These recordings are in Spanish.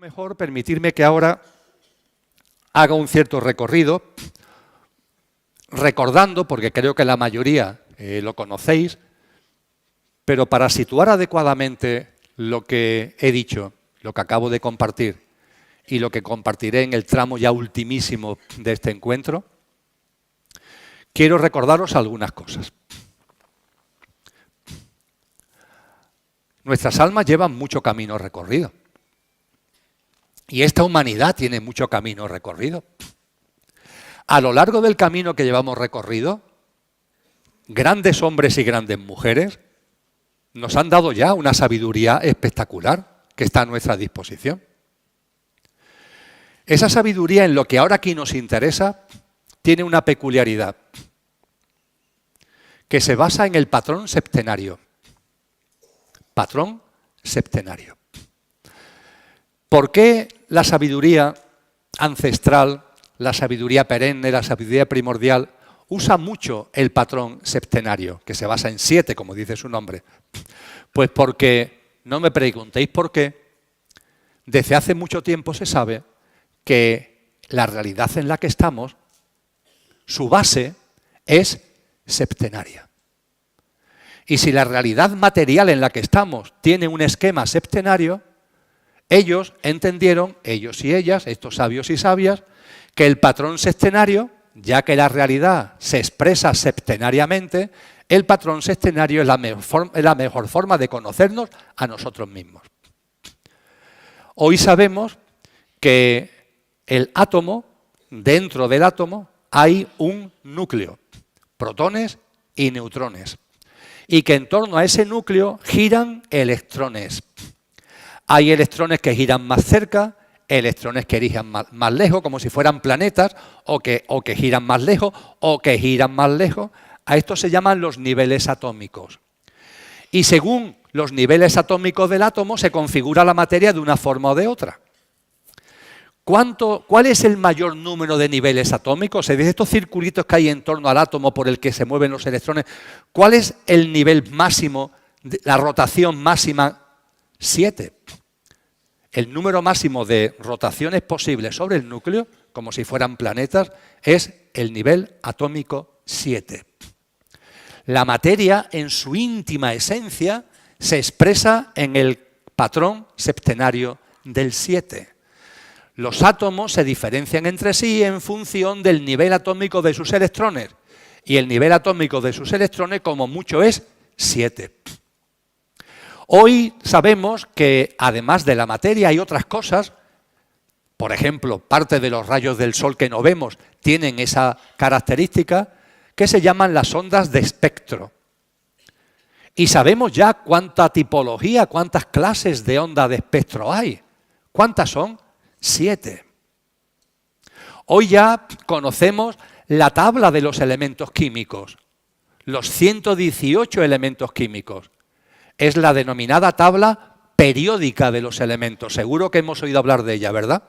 mejor permitirme que ahora haga un cierto recorrido, recordando, porque creo que la mayoría lo conocéis, pero para situar adecuadamente lo que he dicho, lo que acabo de compartir y lo que compartiré en el tramo ya ultimísimo de este encuentro, quiero recordaros algunas cosas. Nuestras almas llevan mucho camino recorrido. Y esta humanidad tiene mucho camino recorrido. A lo largo del camino que llevamos recorrido, grandes hombres y grandes mujeres nos han dado ya una sabiduría espectacular que está a nuestra disposición. Esa sabiduría, en lo que ahora aquí nos interesa, tiene una peculiaridad que se basa en el patrón septenario. Patrón septenario. ¿Por qué la sabiduría ancestral, la sabiduría perenne, la sabiduría primordial, usa mucho el patrón septenario, que se basa en 7, como dice su nombre? Pues porque, no me preguntéis por qué, desde hace mucho tiempo se sabe que la realidad en la que estamos, su base es septenaria. Y si la realidad material en la que estamos tiene un esquema septenario, ellos entendieron, ellos y ellas, estos sabios y sabias, que el patrón septenario, ya que la realidad se expresa septenariamente, el patrón septenario es la mejor forma de conocernos a nosotros mismos. Hoy sabemos que el átomo, dentro del átomo, hay un núcleo, protones y neutrones, y que en torno a ese núcleo giran electrones. Hay electrones que giran más cerca, electrones que giran más lejos, como si fueran planetas, o que giran más lejos, o que giran más lejos. A esto se llaman los niveles atómicos. Y según los niveles atómicos del átomo, se configura la materia de una forma o de otra. ¿Cuál es el mayor número de niveles atómicos? Se dice estos circulitos que hay en torno al átomo por el que se mueven los electrones. ¿Cuál es el nivel máximo, la rotación máxima? 7. El número máximo de rotaciones posibles sobre el núcleo, como si fueran planetas, es el nivel atómico 7. La materia, en su íntima esencia, se expresa en el patrón septenario del 7. Los átomos se diferencian entre sí en función del nivel atómico de sus electrones. Y el nivel atómico de sus electrones, como mucho, es 7. Hoy sabemos que, además de la materia, hay otras cosas. Por ejemplo, parte de los rayos del Sol que no vemos tienen esa característica que se llaman las ondas de espectro. Y sabemos ya cuánta tipología, cuántas clases de onda de espectro hay. ¿Cuántas son? 7. Hoy ya conocemos la tabla de los elementos químicos, los 118 elementos químicos. Es la denominada tabla periódica de los elementos. Seguro que hemos oído hablar de ella, ¿verdad?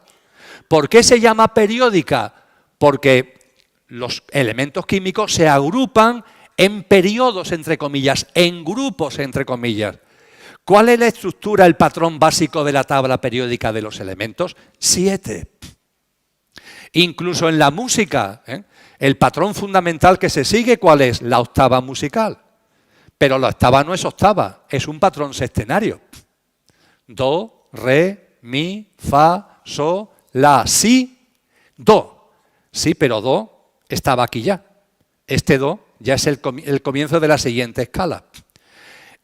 ¿Por qué se llama periódica? Porque los elementos químicos se agrupan en periodos, entre comillas, en grupos, entre comillas. ¿Cuál es la estructura, el patrón básico de la tabla periódica de los elementos? 7. Incluso en la música, el patrón fundamental que se sigue, ¿cuál es? La octava musical. Pero la octava no es octava, es un patrón septenario. Do, re, mi, fa, sol, la, si, do. Sí, pero do estaba aquí ya. Este do ya es el comienzo de la siguiente escala.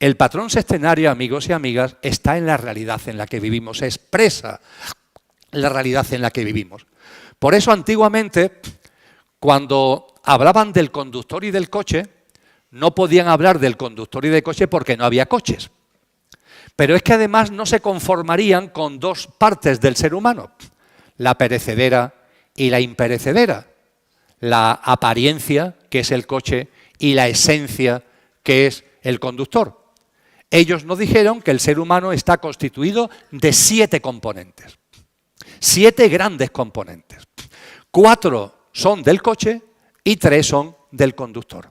El patrón septenario, amigos y amigas, está en la realidad en la que vivimos, se expresa la realidad en la que vivimos. Por eso, antiguamente, cuando hablaban del conductor y del coche, no podían hablar del conductor y del coche porque no había coches. Pero es que además no se conformarían con dos partes del ser humano, la perecedera y la imperecedera, la apariencia, que es el coche, y la esencia, que es el conductor. Ellos nos dijeron que el ser humano está constituido de 7 componentes, 7 grandes componentes. 4 son del coche y 3 son del conductor.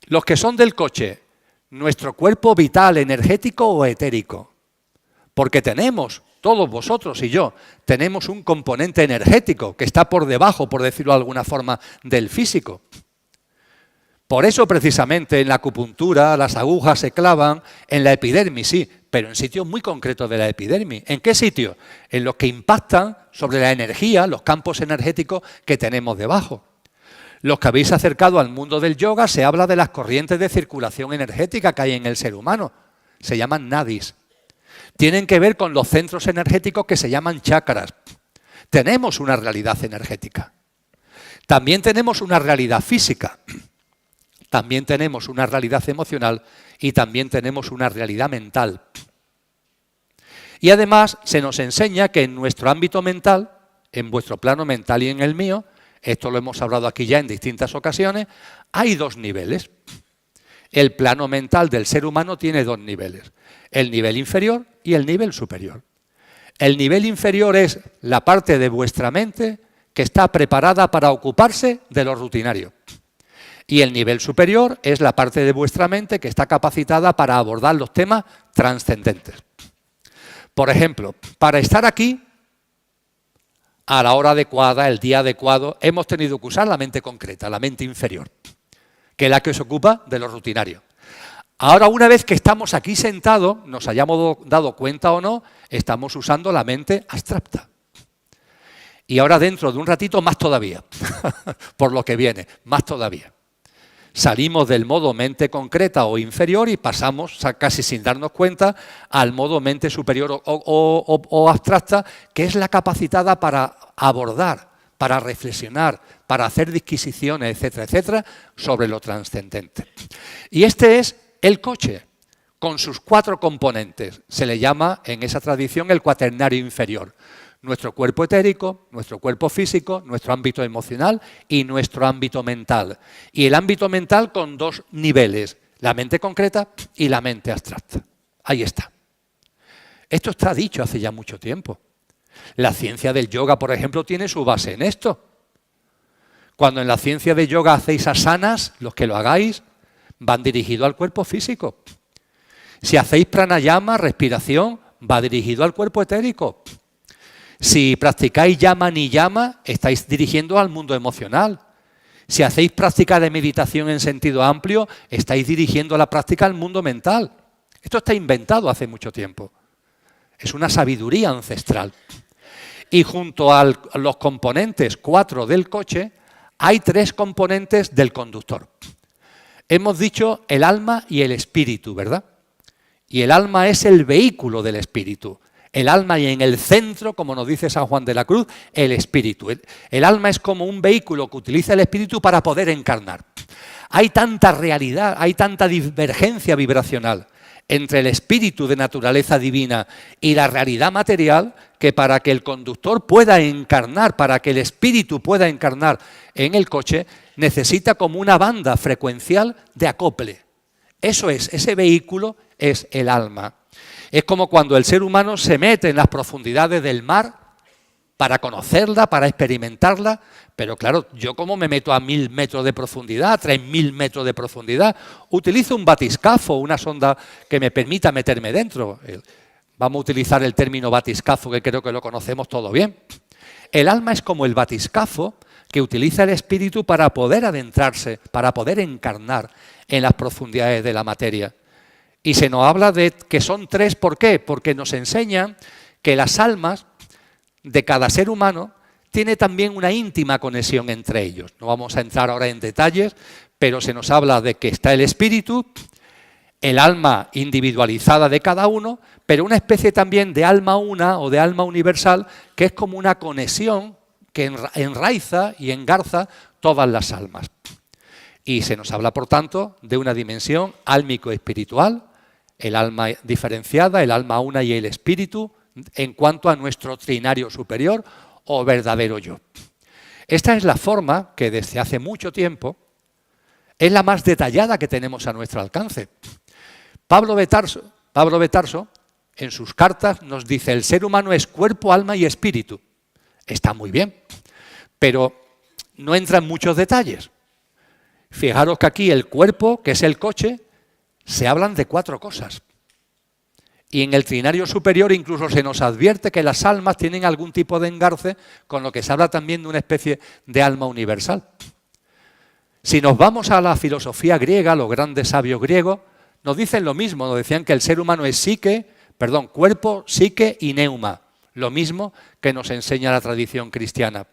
Los que son del coche, nuestro cuerpo vital, energético o etérico, porque tenemos todos vosotros y yo, tenemos un componente energético que está por debajo, por decirlo de alguna forma, del físico. Por eso, precisamente, en la acupuntura las agujas se clavan en la epidermis, sí, pero en sitios muy concretos de la epidermis. ¿En qué sitios? En los que impactan sobre la energía, los campos energéticos que tenemos debajo. Los que habéis acercado al mundo del yoga, se habla de las corrientes de circulación energética que hay en el ser humano. Se llaman nadis. Tienen que ver con los centros energéticos que se llaman chakras. Tenemos una realidad energética. También tenemos una realidad física. También tenemos una realidad emocional y también tenemos una realidad mental. Y además se nos enseña que en nuestro ámbito mental, en vuestro plano mental y en el mío, esto lo hemos hablado aquí ya en distintas ocasiones, hay dos niveles. El plano mental del ser humano tiene dos niveles, el nivel inferior y el nivel superior. El nivel inferior es la parte de vuestra mente que está preparada para ocuparse de lo rutinario. Y el nivel superior es la parte de vuestra mente que está capacitada para abordar los temas trascendentes. Por ejemplo, para estar aquí, a la hora adecuada, el día adecuado, hemos tenido que usar la mente concreta, la mente inferior, que es la que se ocupa de lo rutinario. Ahora, una vez que estamos aquí sentados, nos hayamos dado cuenta o no, estamos usando la mente abstracta. Y ahora dentro de un ratito más todavía, por lo que viene, más todavía. Salimos del modo mente concreta o inferior y pasamos, casi sin darnos cuenta, al modo mente superior o abstracta, que es la capacitada para abordar, para reflexionar, para hacer disquisiciones, etcétera, etcétera, sobre lo trascendente. Y este es el coche, con sus 4 componentes. Se le llama, en esa tradición, el cuaternario inferior. Nuestro cuerpo etérico, nuestro cuerpo físico, nuestro ámbito emocional y nuestro ámbito mental. Y el ámbito mental con 2 niveles, la mente concreta y la mente abstracta. Ahí está. Esto está dicho hace ya mucho tiempo. La ciencia del yoga, por ejemplo, tiene su base en esto. Cuando en la ciencia del yoga hacéis asanas, los que lo hagáis, van dirigidos al cuerpo físico. Si hacéis pranayama, respiración, va dirigido al cuerpo etérico. Si practicáis yama niyama, estáis dirigiendo al mundo emocional. Si hacéis práctica de meditación en sentido amplio, estáis dirigiendo la práctica al mundo mental. Esto está inventado hace mucho tiempo. Es una sabiduría ancestral. Y junto a los componentes 4 del coche, hay 3 componentes del conductor. Hemos dicho el alma y el espíritu, ¿verdad? Y el alma es el vehículo del espíritu. El alma y en el centro, como nos dice San Juan de la Cruz, el espíritu. El alma es como un vehículo que utiliza el espíritu para poder encarnar. Hay tanta realidad, hay tanta divergencia vibracional entre el espíritu de naturaleza divina y la realidad material que para que el conductor pueda encarnar, para que el espíritu pueda encarnar en el coche, necesita como una banda frecuencial de acople. Eso es, ese vehículo es el alma. Es como cuando el ser humano se mete en las profundidades del mar para conocerla, para experimentarla, pero claro, yo como me meto a 1000 metros de profundidad, a 3000 metros de profundidad, utilizo un batiscafo, una sonda que me permita meterme dentro. Vamos a utilizar el término batiscafo, que creo que lo conocemos todo bien. El alma es como el batiscafo que utiliza el espíritu para poder adentrarse, para poder encarnar en las profundidades de la materia. Y se nos habla de que son 3, ¿por qué? Porque nos enseñan que las almas de cada ser humano tiene también una íntima conexión entre ellos. No vamos a entrar ahora en detalles, pero se nos habla de que está el espíritu, el alma individualizada de cada uno, pero una especie también de alma una o de alma universal, que es como una conexión que enraiza y engarza todas las almas. Y se nos habla, por tanto, de una dimensión álmico-espiritual, el alma diferenciada, el alma una y el espíritu, en cuanto a nuestro trinario superior o verdadero yo. Esta es la forma que desde hace mucho tiempo es la más detallada que tenemos a nuestro alcance. Pablo de Tarso, en sus cartas, nos dice: el ser humano es cuerpo, alma y espíritu. Está muy bien, pero no entra en muchos detalles. Fijaros que aquí el cuerpo, que es el coche, se hablan de 4 cosas. Y en el trinario superior incluso se nos advierte que las almas tienen algún tipo de engarce, con lo que se habla también de una especie de alma universal. Si nos vamos a la filosofía griega, los grandes sabios griegos nos dicen lo mismo, nos decían que el ser humano es cuerpo, psique y neuma, lo mismo que nos enseña la tradición cristiana.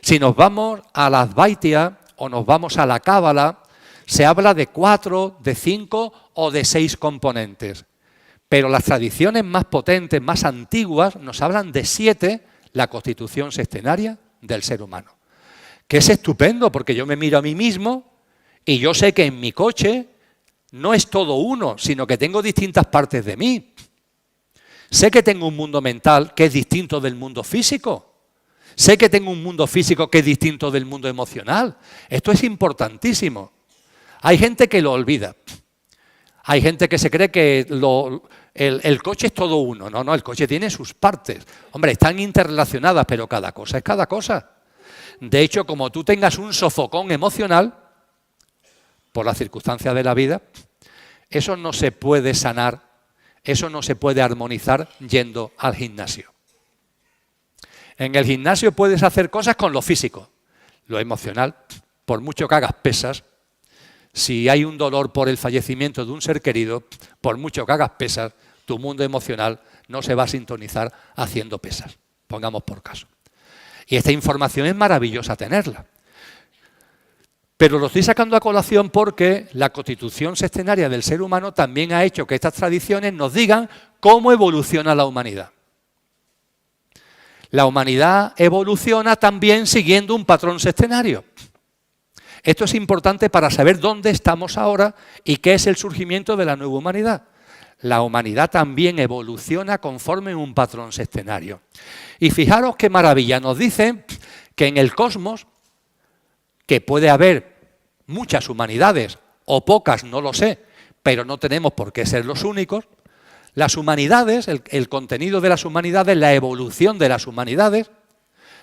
Si nos vamos a la Advaita o nos vamos a la Cábala, se habla de 4, de 5 o de 6 componentes. Pero las tradiciones más potentes, más antiguas, nos hablan de 7, la constitución sextenaria del ser humano. Que es estupendo, porque yo me miro a mí mismo y yo sé que en mi coche no es todo uno, sino que tengo distintas partes de mí. Sé que tengo un mundo mental que es distinto del mundo físico. Sé que tengo un mundo físico que es distinto del mundo emocional. Esto es importantísimo. Hay gente que lo olvida. Hay gente que se cree que el coche es todo uno. No, el coche tiene sus partes. Hombre, están interrelacionadas, pero cada cosa es cada cosa. De hecho, como tú tengas un sofocón emocional, por las circunstancias de la vida, eso no se puede sanar, eso no se puede armonizar yendo al gimnasio. En el gimnasio puedes hacer cosas con lo físico, lo emocional, por mucho que hagas pesas. Si hay un dolor por el fallecimiento de un ser querido, por mucho que hagas pesas, tu mundo emocional no se va a sintonizar haciendo pesas, pongamos por caso. Y esta información es maravillosa tenerla. Pero lo estoy sacando a colación porque la constitución sextenaria del ser humano también ha hecho que estas tradiciones nos digan cómo evoluciona la humanidad. La humanidad evoluciona también siguiendo un patrón sextenario. Esto es importante para saber dónde estamos ahora y qué es el surgimiento de la nueva humanidad. La humanidad también evoluciona conforme un patrón sextenario. Y fijaros qué maravilla, nos dice que en el cosmos, que puede haber muchas humanidades o pocas, no lo sé, pero no tenemos por qué ser los únicos. Las humanidades, el contenido de las humanidades, la evolución de las humanidades,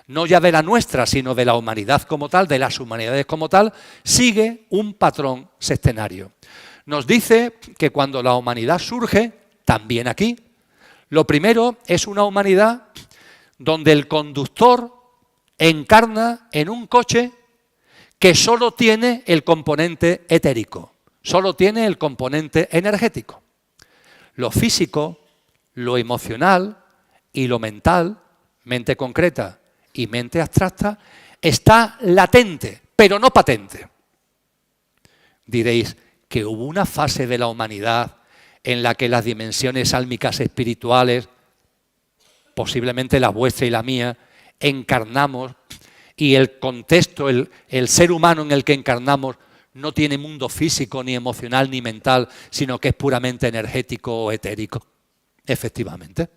no ya de la nuestra, sino de la humanidad como tal, de las humanidades como tal, sigue un patrón sextenario. Nos dice que cuando la humanidad surge, también aquí, lo primero es una humanidad donde el conductor encarna en un coche que solo tiene el componente etérico, solo tiene el componente energético. Lo físico, lo emocional y lo mental, mente concreta y mente abstracta, está latente, pero no patente. Diréis que hubo una fase de la humanidad en la que las dimensiones álmicas espirituales, posiblemente la vuestra y la mía, encarnamos y el contexto, el ser humano en el que encarnamos no tiene mundo físico, ni emocional, ni mental, sino que es puramente energético o etérico. Efectivamente.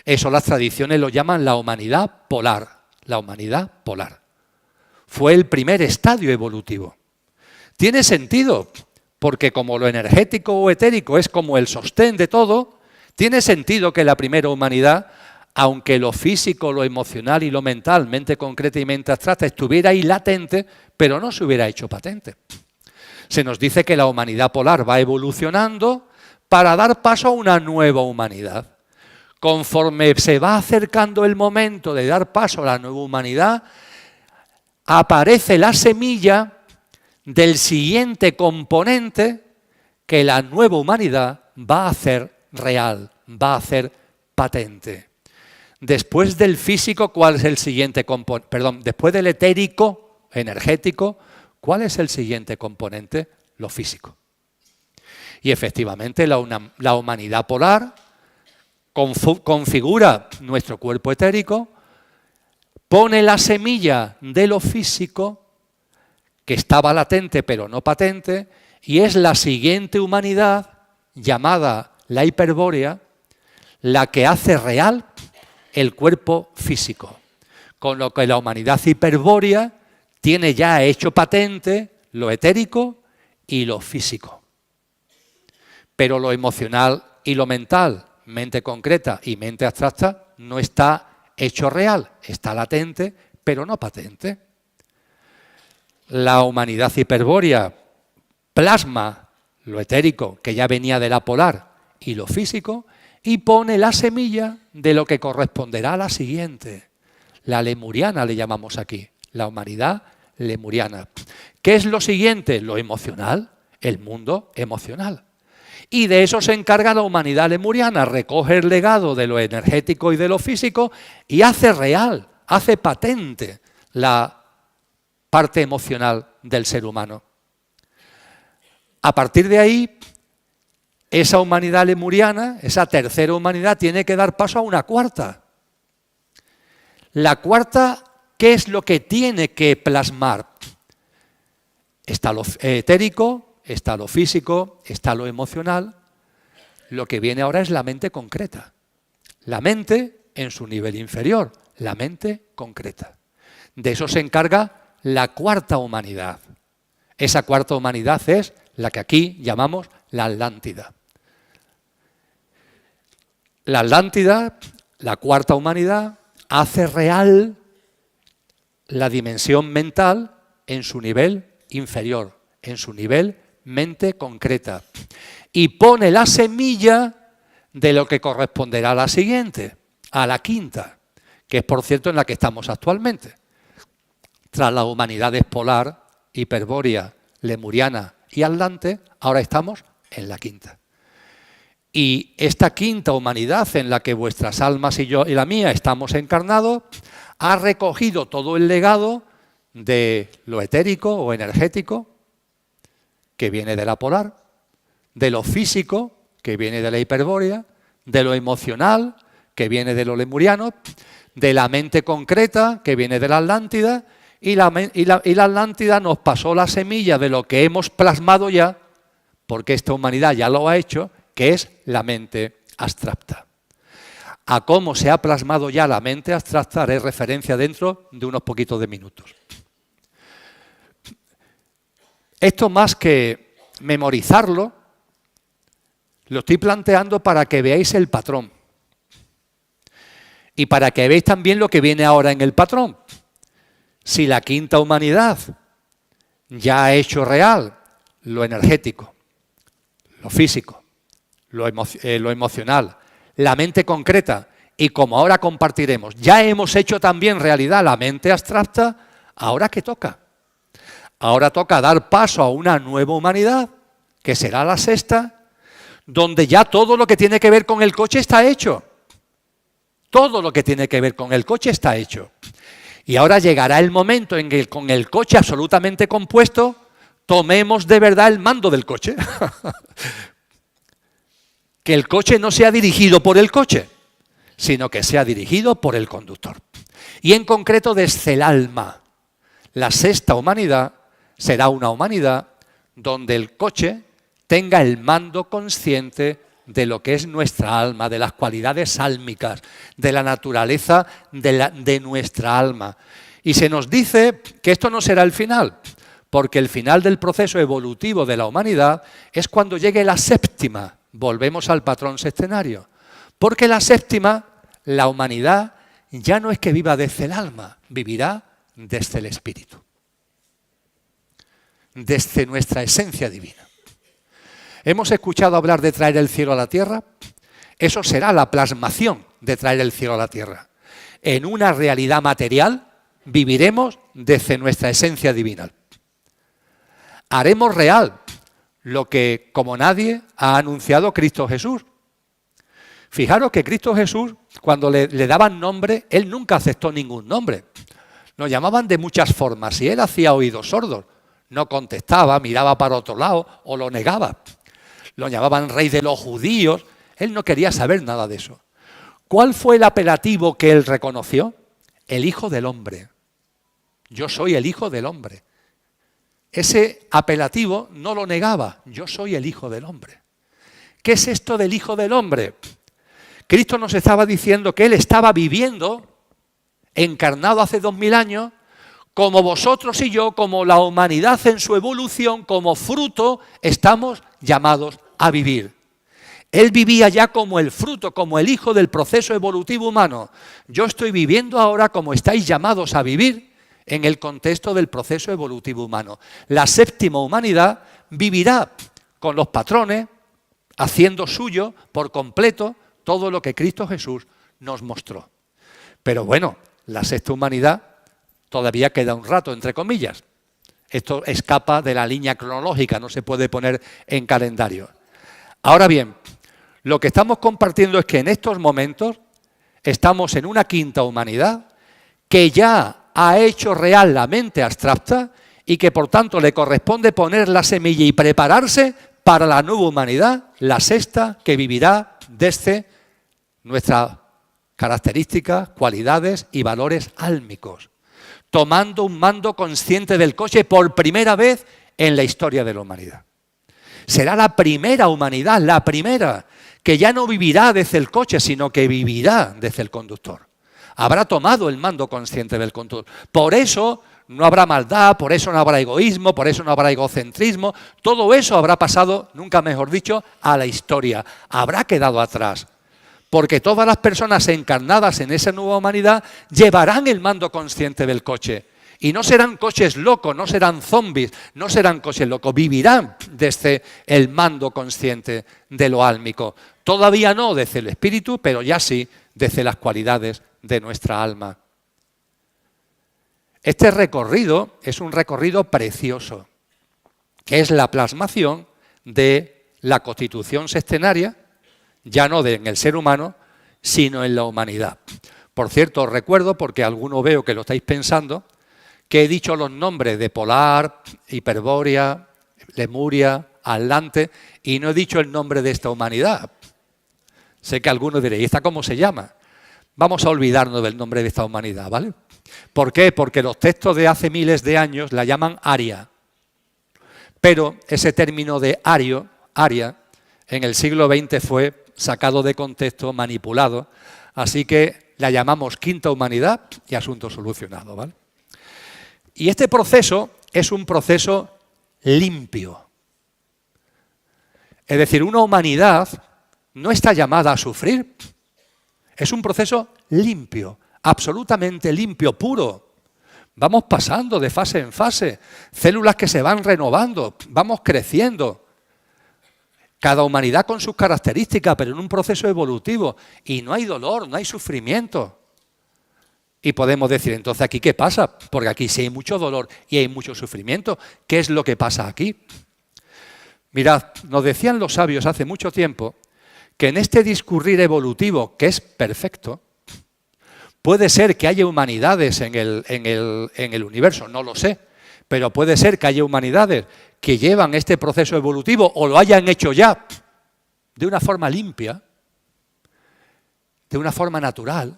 Eso las tradiciones lo llaman la humanidad polar. La humanidad polar. Fue el primer estadio evolutivo. Tiene sentido, porque como lo energético o etérico es como el sostén de todo, tiene sentido que la primera humanidad, aunque lo físico, lo emocional y lo mental, mente concreta y mente abstracta, estuviera ahí latente, pero no se hubiera hecho patente. Se nos dice que la humanidad polar va evolucionando para dar paso a una nueva humanidad. Conforme se va acercando el momento de dar paso a la nueva humanidad, aparece la semilla del siguiente componente que la nueva humanidad va a hacer real, va a hacer patente. Después del físico, ¿cuál es el siguiente componente? Perdón, después del etérico, energético, ¿cuál es el siguiente componente? Lo físico. Y efectivamente la humanidad polar configura nuestro cuerpo etérico, pone la semilla de lo físico, que estaba latente pero no patente, y es la siguiente humanidad, llamada la hiperbórea, la que hace real el cuerpo físico. Con lo que la humanidad hiperbórea tiene ya hecho patente lo etérico y lo físico. Pero lo emocional y lo mental, mente concreta y mente abstracta, no está hecho real, está latente, pero no patente. La humanidad hiperbórea plasma lo etérico, que ya venía de la polar, y lo físico, y pone la semilla de lo que corresponderá a la siguiente. La lemuriana le llamamos aquí, la humanidad lemuriana. ¿Qué es lo siguiente? Lo emocional, el mundo emocional. Y de eso se encarga la humanidad lemuriana, recoge el legado de lo energético y de lo físico y hace real, hace patente la parte emocional del ser humano. A partir de ahí, esa humanidad lemuriana, esa tercera humanidad, tiene que dar paso a una cuarta. La cuarta, ¿qué es lo que tiene que plasmar? Está lo etérico, está lo físico, está lo emocional. Lo que viene ahora es la mente concreta. La mente en su nivel inferior, la mente concreta. De eso se encarga la cuarta humanidad. Esa cuarta humanidad es la que aquí llamamos la Atlántida. La Atlántida, la cuarta humanidad, hace real la dimensión mental en su nivel inferior, en su nivel mente concreta. Y pone la semilla de lo que corresponderá a la siguiente, a la quinta, que es por cierto en la que estamos actualmente. Tras las humanidades polar, hiperbórea, lemuriana y atlante, ahora estamos en la quinta. Y esta quinta humanidad en la que vuestras almas y yo y la mía estamos encarnados, ha recogido todo el legado de lo etérico o energético, que viene de la polar, de lo físico, que viene de la hiperbórea, de lo emocional, que viene de lo lemuriano, de la mente concreta, que viene de la Atlántida, y la Atlántida nos pasó la semilla de lo que hemos plasmado ya, porque esta humanidad ya lo ha hecho, que es la mente abstracta. A cómo se ha plasmado ya la mente abstracta haré referencia dentro de unos poquitos de minutos. Esto más que memorizarlo, lo estoy planteando para que veáis el patrón. Y para que veáis también lo que viene ahora en el patrón. Si la quinta humanidad ya ha hecho real lo energético, lo físico, lo emocional, la mente concreta, y como ahora compartiremos, ya hemos hecho también realidad la mente abstracta, ¿ahora qué toca? Ahora toca dar paso a una nueva humanidad, que será la sexta, donde ya todo lo que tiene que ver con el coche está hecho. Todo lo que tiene que ver con el coche está hecho. Y ahora llegará el momento en que con el coche absolutamente compuesto, tomemos de verdad el mando del coche. Que el coche no sea dirigido por el coche, sino que sea dirigido por el conductor. Y en concreto desde el alma. La sexta humanidad será una humanidad donde el coche tenga el mando consciente de lo que es nuestra alma, de las cualidades álmicas, de la naturaleza de nuestra alma. Y se nos dice que esto no será el final, porque el final del proceso evolutivo de la humanidad es cuando llegue la séptima. Volvemos al patrón sextenario. Porque la séptima, la humanidad, ya no es que viva desde el alma, vivirá desde el espíritu. Desde nuestra esencia divina. ¿Hemos escuchado hablar de traer el cielo a la tierra? Eso será la plasmación de traer el cielo a la tierra. En una realidad material viviremos desde nuestra esencia divina. Haremos real lo que, como nadie, ha anunciado Cristo Jesús. Fijaros que Cristo Jesús, cuando le daban nombre, Él nunca aceptó ningún nombre. Lo llamaban de muchas formas y Él hacía oídos sordos. No contestaba, miraba para otro lado o lo negaba. Lo llamaban rey de los judíos. Él no quería saber nada de eso. ¿Cuál fue el apelativo que Él reconoció? El Hijo del Hombre. Yo soy el Hijo del Hombre. Ese apelativo no lo negaba. Yo soy el Hijo del Hombre. ¿Qué es esto del Hijo del Hombre? Cristo nos estaba diciendo que Él estaba viviendo, encarnado hace 2000 años, como vosotros y yo, como la humanidad en su evolución, como fruto, estamos llamados a vivir. Él vivía ya como el fruto, como el hijo del proceso evolutivo humano. Yo estoy viviendo ahora como estáis llamados a vivir en el contexto del proceso evolutivo humano. La séptima humanidad vivirá con los patrones, haciendo suyo por completo todo lo que Cristo Jesús nos mostró. Pero bueno, la sexta humanidad todavía queda un rato, entre comillas. Esto escapa de la línea cronológica, no se puede poner en calendario. Ahora bien, lo que estamos compartiendo es que en estos momentos estamos en una quinta humanidad que ya ha hecho real la mente abstracta y que por tanto le corresponde poner la semilla y prepararse para la nueva humanidad, la sexta, que vivirá desde nuestras características, cualidades y valores álmicos, tomando un mando consciente del coche por primera vez en la historia de la humanidad. Será la primera humanidad, la primera, que ya no vivirá desde el coche, sino que vivirá desde el conductor. Habrá tomado el mando consciente del conductor. Por eso no habrá maldad, por eso no habrá egoísmo, por eso no habrá egocentrismo. Todo eso habrá pasado, nunca mejor dicho, a la historia. Habrá quedado atrás. Porque todas las personas encarnadas en esa nueva humanidad llevarán el mando consciente del coche. Y no serán coches locos, no serán zombies, no serán coches locos. Vivirán desde el mando consciente de lo álmico. Todavía no desde el espíritu, pero ya sí desde las cualidades de nuestra alma. Este recorrido es un recorrido precioso, que es la plasmación de la constitución sextenaria, ya no en el ser humano, sino en la humanidad. Por cierto, os recuerdo, porque alguno veo que lo estáis pensando, que he dicho los nombres de Polar, Hiperbórea, Lemuria, Atlante, y no he dicho el nombre de esta humanidad. Sé que algunos diréis, ¿y esta cómo se llama? Vamos a olvidarnos del nombre de esta humanidad, ¿vale? ¿Por qué? Porque los textos de hace miles de años la llaman Aria. Pero ese término de Aria, en el siglo XX fue sacado de contexto, manipulado, así que la llamamos quinta humanidad y asunto solucionado, ¿vale? Y este proceso es un proceso limpio. Es decir, una humanidad no está llamada a sufrir. Es un proceso limpio, absolutamente limpio, puro. Vamos pasando de fase en fase, células que se van renovando, vamos creciendo. Cada humanidad con sus características, pero en un proceso evolutivo. Y no hay dolor, no hay sufrimiento. Y podemos decir, entonces, ¿aquí qué pasa? Porque aquí sí hay mucho dolor y hay mucho sufrimiento. ¿Qué es lo que pasa aquí? Mirad, nos decían los sabios hace mucho tiempo que en este discurrir evolutivo, que es perfecto, puede ser que haya humanidades en el universo, no lo sé, pero puede ser que haya humanidades que llevan este proceso evolutivo o lo hayan hecho ya de una forma limpia, de una forma natural,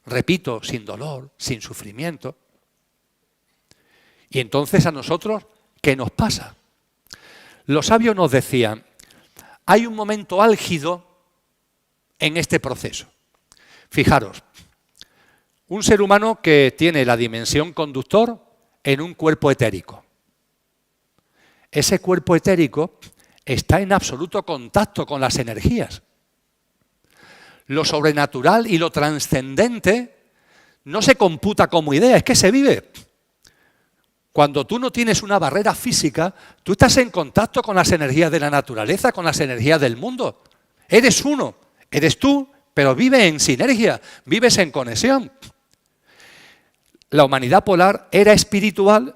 repito, sin dolor, sin sufrimiento. Y entonces a nosotros, ¿qué nos pasa? Los sabios nos decían, hay un momento álgido en este proceso. Fijaros, un ser humano que tiene la dimensión conductor en un cuerpo etérico. Ese cuerpo etérico está en absoluto contacto con las energías. Lo sobrenatural y lo trascendente no se computa como idea, es que se vive. Cuando tú no tienes una barrera física, tú estás en contacto con las energías de la naturaleza, con las energías del mundo. Eres uno, eres tú, pero vives en sinergia, vives en conexión. La humanidad polar era espiritual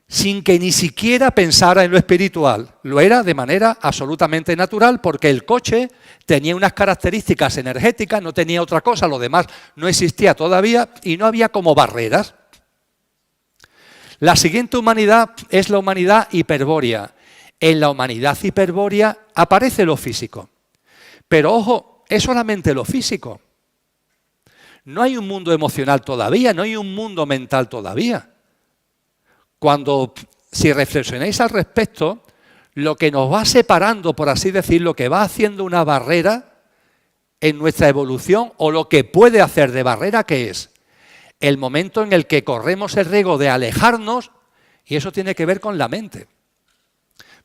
sin que ni siquiera pensara en lo espiritual. Lo era de manera absolutamente natural porque el coche tenía unas características energéticas, no tenía otra cosa, lo demás no existía todavía y no había como barreras. La siguiente humanidad es la humanidad hiperbórea. En la humanidad hiperbórea aparece lo físico. Pero ojo, es solamente lo físico. No hay un mundo emocional todavía, no hay un mundo mental todavía. Si reflexionáis al respecto, lo que nos va separando, por así decirlo, lo que va haciendo una barrera en nuestra evolución o lo que puede hacer de barrera, ¿qué es? El momento en el que corremos el riesgo de alejarnos, y eso tiene que ver con la mente.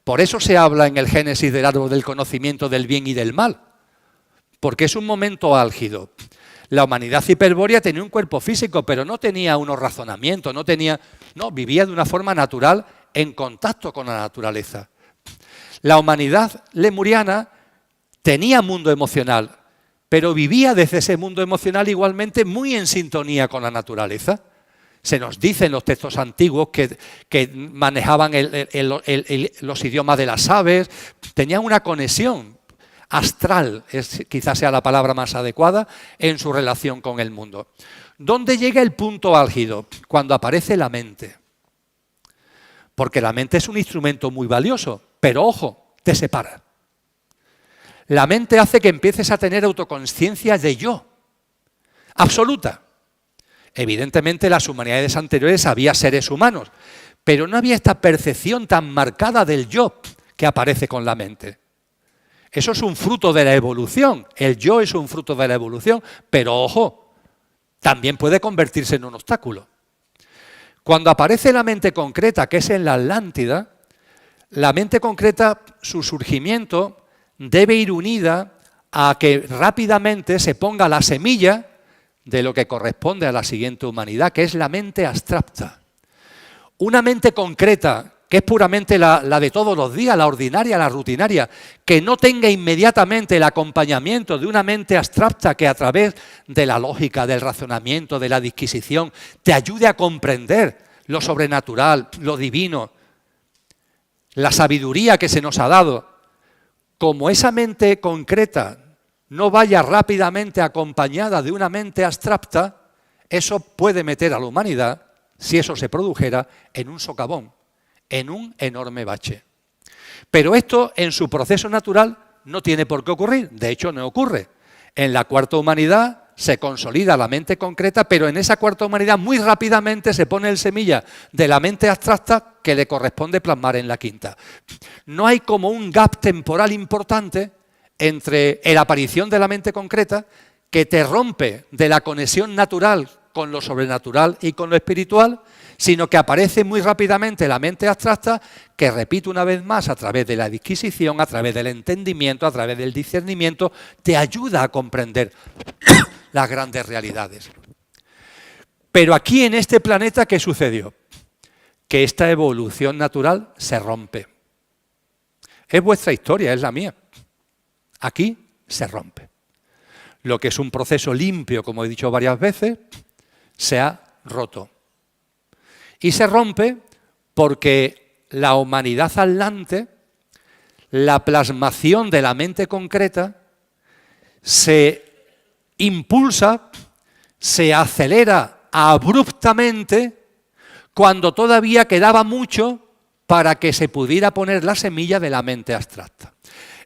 Por eso se habla en el Génesis del árbol del conocimiento del bien y del mal, porque es un momento álgido. La humanidad hiperbórea tenía un cuerpo físico, pero no tenía unos razonamientos, vivía de una forma natural en contacto con la naturaleza. La humanidad lemuriana tenía mundo emocional, pero vivía desde ese mundo emocional igualmente muy en sintonía con la naturaleza. Se nos dice en los textos antiguos que manejaban los idiomas de las aves, tenían una conexión astral, quizás sea la palabra más adecuada, en su relación con el mundo. ¿Dónde llega el punto álgido? Cuando aparece la mente. Porque la mente es un instrumento muy valioso, pero ojo, te separa. La mente hace que empieces a tener autoconsciencia de yo, absoluta. Evidentemente, en las humanidades anteriores había seres humanos, pero no había esta percepción tan marcada del yo que aparece con la mente. Eso es un fruto de la evolución, el yo es un fruto de la evolución, pero ojo, también puede convertirse en un obstáculo. Cuando aparece la mente concreta, que es en la Atlántida, la mente concreta, su surgimiento debe ir unida a que rápidamente se ponga la semilla de lo que corresponde a la siguiente humanidad, que es la mente abstracta. Una mente concreta, que es puramente la de todos los días, la ordinaria, la rutinaria, que no tenga inmediatamente el acompañamiento de una mente abstracta que a través de la lógica, del razonamiento, de la disquisición, te ayude a comprender lo sobrenatural, lo divino, la sabiduría que se nos ha dado. Como esa mente concreta no vaya rápidamente acompañada de una mente abstracta, eso puede meter a la humanidad, si eso se produjera, en un socavón, en un enorme bache. Pero esto, en su proceso natural, no tiene por qué ocurrir. De hecho, no ocurre. En la cuarta humanidad se consolida la mente concreta, pero en esa cuarta humanidad muy rápidamente se pone el semilla de la mente abstracta que le corresponde plasmar en la quinta. No hay como un gap temporal importante entre la aparición de la mente concreta que te rompe de la conexión natural con lo sobrenatural y con lo espiritual, sino que aparece muy rápidamente la mente abstracta que, repito una vez más, a través de la disquisición, a través del entendimiento, a través del discernimiento, te ayuda a comprender las grandes realidades. Pero aquí en este planeta, ¿qué sucedió? Que esta evolución natural se rompe. Es vuestra historia, es la mía. Aquí se rompe. Lo que es un proceso limpio, como he dicho varias veces, se ha roto. Y se rompe porque la humanidad atlante, la plasmación de la mente concreta, se impulsa, se acelera abruptamente cuando todavía quedaba mucho para que se pudiera poner la semilla de la mente abstracta.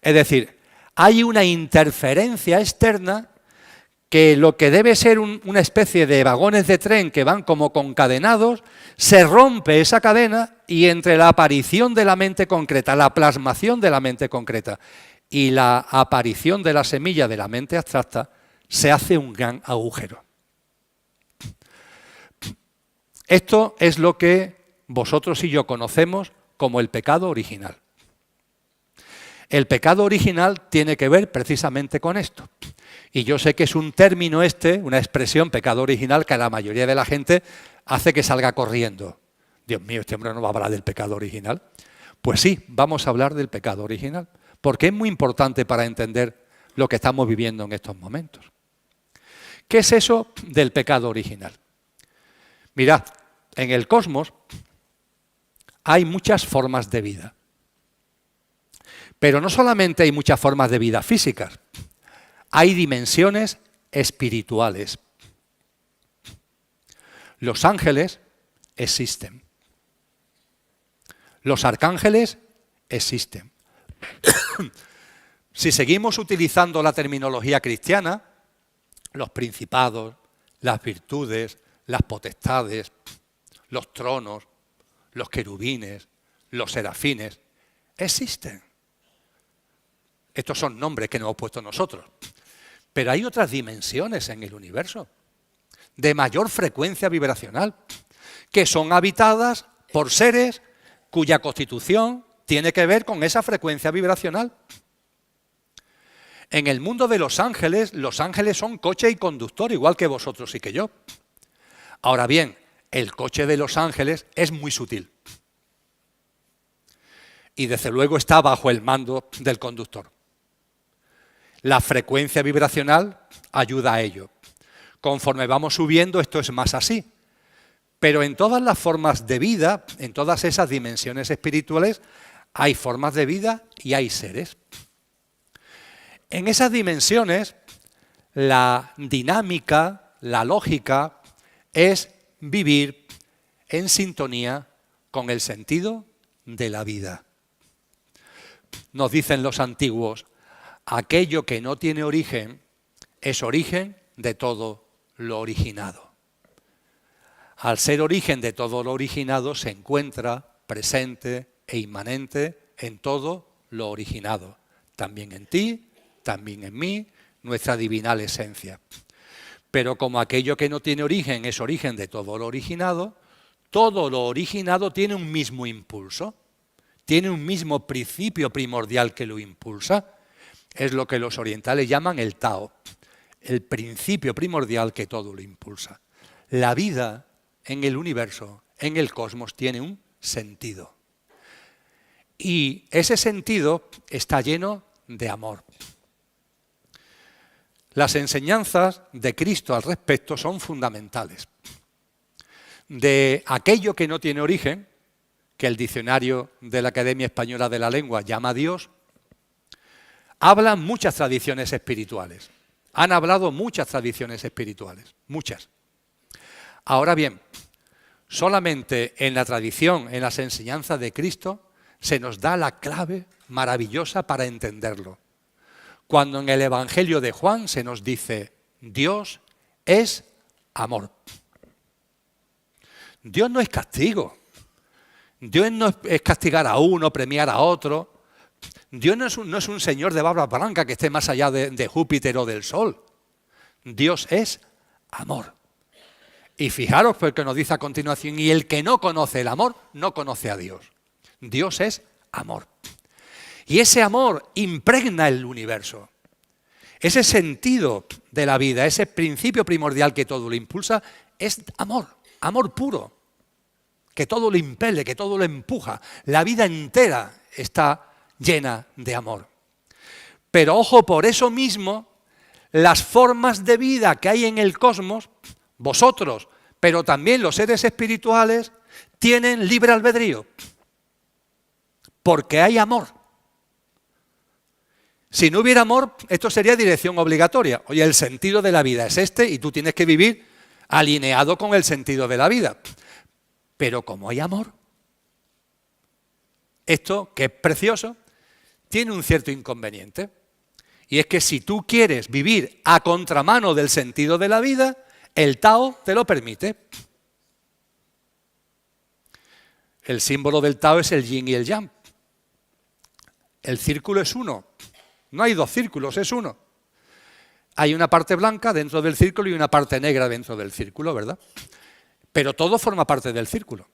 Es decir, hay una interferencia externa que lo que debe ser una especie de vagones de tren que van como concadenados, se rompe esa cadena y entre la aparición de la mente concreta, la plasmación de la mente concreta y la aparición de la semilla de la mente abstracta, se hace un gran agujero. Esto es lo que vosotros y yo conocemos como el pecado original. El pecado original tiene que ver precisamente con esto. Y yo sé que es un término una expresión, pecado original, que a la mayoría de la gente hace que salga corriendo. Dios mío, este hombre no va a hablar del pecado original. Pues sí, vamos a hablar del pecado original, porque es muy importante para entender lo que estamos viviendo en estos momentos. ¿Qué es eso del pecado original? Mirad, en el cosmos hay muchas formas de vida. Pero no solamente hay muchas formas de vida físicas, hay dimensiones espirituales. Los ángeles existen. Los arcángeles existen. Si seguimos utilizando la terminología cristiana, los principados, las virtudes, las potestades, los tronos, los querubines, los serafines, existen. Estos son nombres que nos hemos puesto nosotros. Pero hay otras dimensiones en el universo, de mayor frecuencia vibracional, que son habitadas por seres cuya constitución tiene que ver con esa frecuencia vibracional. En el mundo de los ángeles son coche y conductor, igual que vosotros y que yo. Ahora bien, el coche de los ángeles es muy sutil. Y desde luego está bajo el mando del conductor. La frecuencia vibracional ayuda a ello. Conforme vamos subiendo, esto es más así. Pero en todas las formas de vida, en todas esas dimensiones espirituales, hay formas de vida y hay seres. En esas dimensiones, la dinámica, la lógica, es vivir en sintonía con el sentido de la vida. Nos dicen los antiguos, aquello que no tiene origen es origen de todo lo originado. Al ser origen de todo lo originado se encuentra presente e inmanente en todo lo originado, también en ti, también en mí, nuestra divinal esencia. Pero como aquello que no tiene origen es origen de todo lo originado tiene un mismo impulso, tiene un mismo principio primordial que lo impulsa. Es lo que los orientales llaman el Tao, el principio primordial que todo lo impulsa. La vida en el universo, en el cosmos, tiene un sentido. Y ese sentido está lleno de amor. Las enseñanzas de Cristo al respecto son fundamentales. De aquello que no tiene origen, que el diccionario de la Academia Española de la Lengua llama Dios, hablan muchas tradiciones espirituales. Han hablado muchas tradiciones espirituales, muchas. Ahora bien, solamente en la tradición, en las enseñanzas de Cristo, se nos da la clave maravillosa para entenderlo. Cuando en el Evangelio de Juan se nos dice, Dios es amor. Dios no es castigo. Dios no es castigar a uno, premiar a otro. Dios no es un señor de barba blanca que esté más allá de Júpiter o del Sol. Dios es amor. Y fijaros porque nos dice a continuación, y el que no conoce el amor, no conoce a Dios. Dios es amor. Y ese amor impregna el universo. Ese sentido de la vida, ese principio primordial que todo lo impulsa, es amor, amor puro, que todo lo impele, que todo lo empuja. La vida entera está llena de amor. Pero ojo, por eso mismo, las formas de vida que hay en el cosmos, vosotros, pero también los seres espirituales, tienen libre albedrío, porque hay amor. Si no hubiera amor, esto sería dirección obligatoria. Oye, el sentido de la vida es este y tú tienes que vivir alineado con el sentido de la vida. Pero como hay amor, esto, que es precioso, tiene un cierto inconveniente. Y es que si tú quieres vivir a contramano del sentido de la vida, el Tao te lo permite. El símbolo del Tao es el yin y el yang. El círculo es uno. No hay dos círculos, es uno. Hay una parte blanca dentro del círculo y una parte negra dentro del círculo, ¿verdad? Pero todo forma parte del círculo.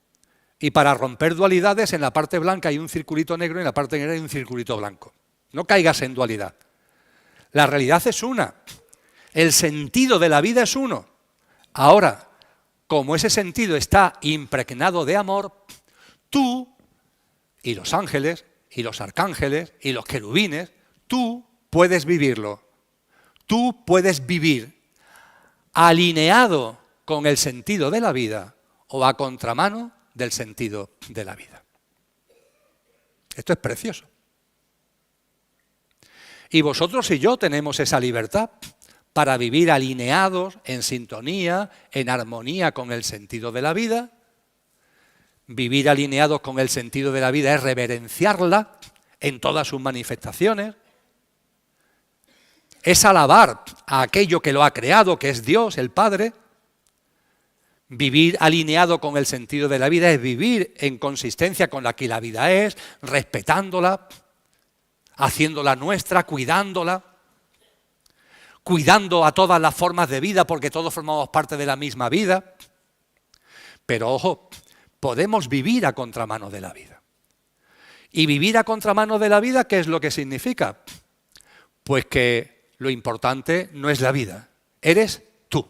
Y para romper dualidades, en la parte blanca hay un circulito negro y en la parte negra hay un circulito blanco. No caigas en dualidad. La realidad es una. El sentido de la vida es uno. Ahora, como ese sentido está impregnado de amor, tú y los ángeles y los arcángeles y los querubines, tú puedes vivirlo. Tú puedes vivir alineado con el sentido de la vida o a contramano del sentido de la vida. Esto es precioso. Y vosotros y yo tenemos esa libertad para vivir alineados, en sintonía, en armonía con el sentido de la vida. Vivir alineados con el sentido de la vida es reverenciarla en todas sus manifestaciones. Es alabar a aquello que lo ha creado, que es Dios, el Padre. Vivir alineado con el sentido de la vida es vivir en consistencia con la que la vida es, respetándola, haciéndola nuestra, cuidándola, cuidando a todas las formas de vida porque todos formamos parte de la misma vida. Pero ojo, podemos vivir a contramano de la vida. ¿Y vivir a contramano de la vida qué es lo que significa? Pues que lo importante no es la vida, eres tú.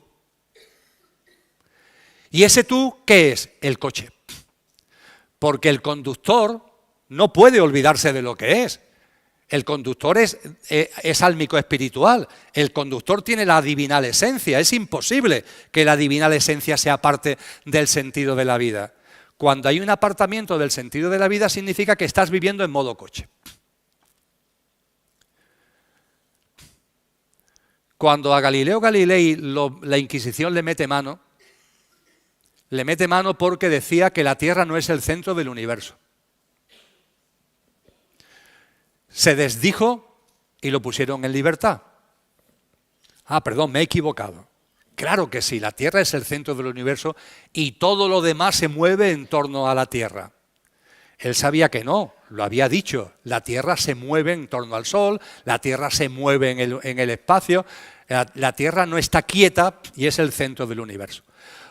¿Y ese tú qué es? El coche. Porque el conductor no puede olvidarse de lo que es. El conductor es álmico espiritual. El conductor tiene la divinal esencia. Es imposible que la divinal esencia sea parte del sentido de la vida. Cuando hay un apartamiento del sentido de la vida, significa que estás viviendo en modo coche. Cuando a Galileo Galilei la Inquisición le mete mano porque decía que la Tierra no es el centro del universo. Se desdijo y lo pusieron en libertad. Ah, perdón, me he equivocado. Claro que sí, la Tierra es el centro del universo y todo lo demás se mueve en torno a la Tierra. Él sabía que no, lo había dicho, la Tierra se mueve en torno al Sol, la Tierra se mueve en el espacio, la Tierra no está quieta y es el centro del universo.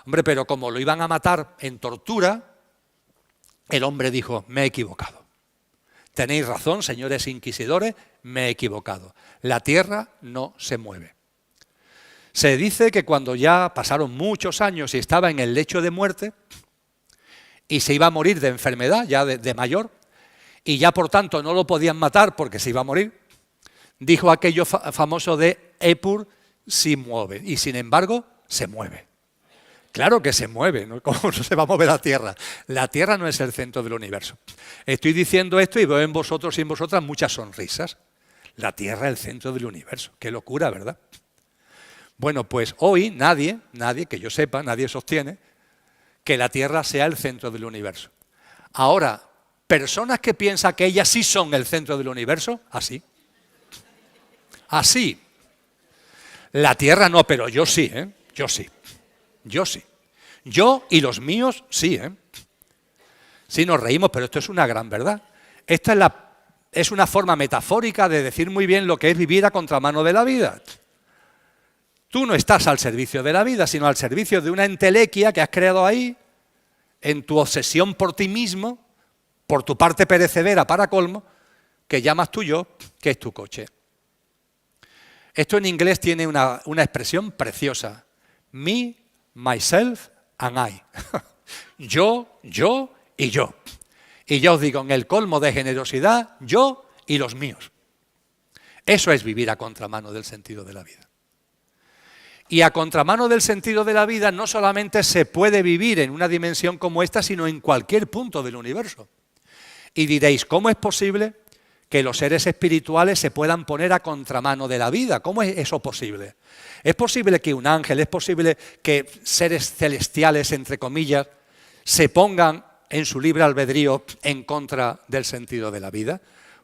Hombre, pero como lo iban a matar en tortura, el hombre dijo, me he equivocado. Tenéis razón, señores inquisidores, me he equivocado. La Tierra no se mueve. Se dice que cuando ya pasaron muchos años y estaba en el lecho de muerte y se iba a morir de enfermedad, ya de mayor, y ya por tanto no lo podían matar porque se iba a morir, dijo aquello famoso de Epur si mueve, y sin embargo se mueve. Claro que se mueve, ¿no? ¿Cómo no se va a mover la Tierra? La Tierra no es el centro del universo. Estoy diciendo esto y veo en vosotros y en vosotras muchas sonrisas. La Tierra es el centro del universo. Qué locura, ¿verdad? Bueno, pues hoy nadie, que yo sepa, nadie sostiene que la Tierra sea el centro del universo. Ahora, personas que piensan que ellas sí son el centro del universo, así. Así. La Tierra no, pero yo sí, ¿eh? Yo sí. Yo sí. Yo y los míos sí, ¿eh? Sí, nos reímos, pero esto es una gran verdad. Esta es una forma metafórica de decir muy bien lo que es vivir a contramano de la vida. Tú no estás al servicio de la vida, sino al servicio de una entelequia que has creado ahí, en tu obsesión por ti mismo, por tu parte perecedera para colmo, que llamas tu yo, que es tu coche. Esto en inglés tiene una expresión preciosa. Me, myself and I. Yo y yo. Y ya os digo, en el colmo de generosidad, yo y los míos. Eso es vivir a contramano del sentido de la vida. Y a contramano del sentido de la vida no solamente se puede vivir en una dimensión como esta, sino en cualquier punto del universo. Y diréis, ¿cómo es posible que los seres espirituales se puedan poner a contramano de la vida? ¿Cómo es eso posible? ¿Es posible que un ángel, es posible que seres celestiales, entre comillas, se pongan en su libre albedrío en contra del sentido de la vida?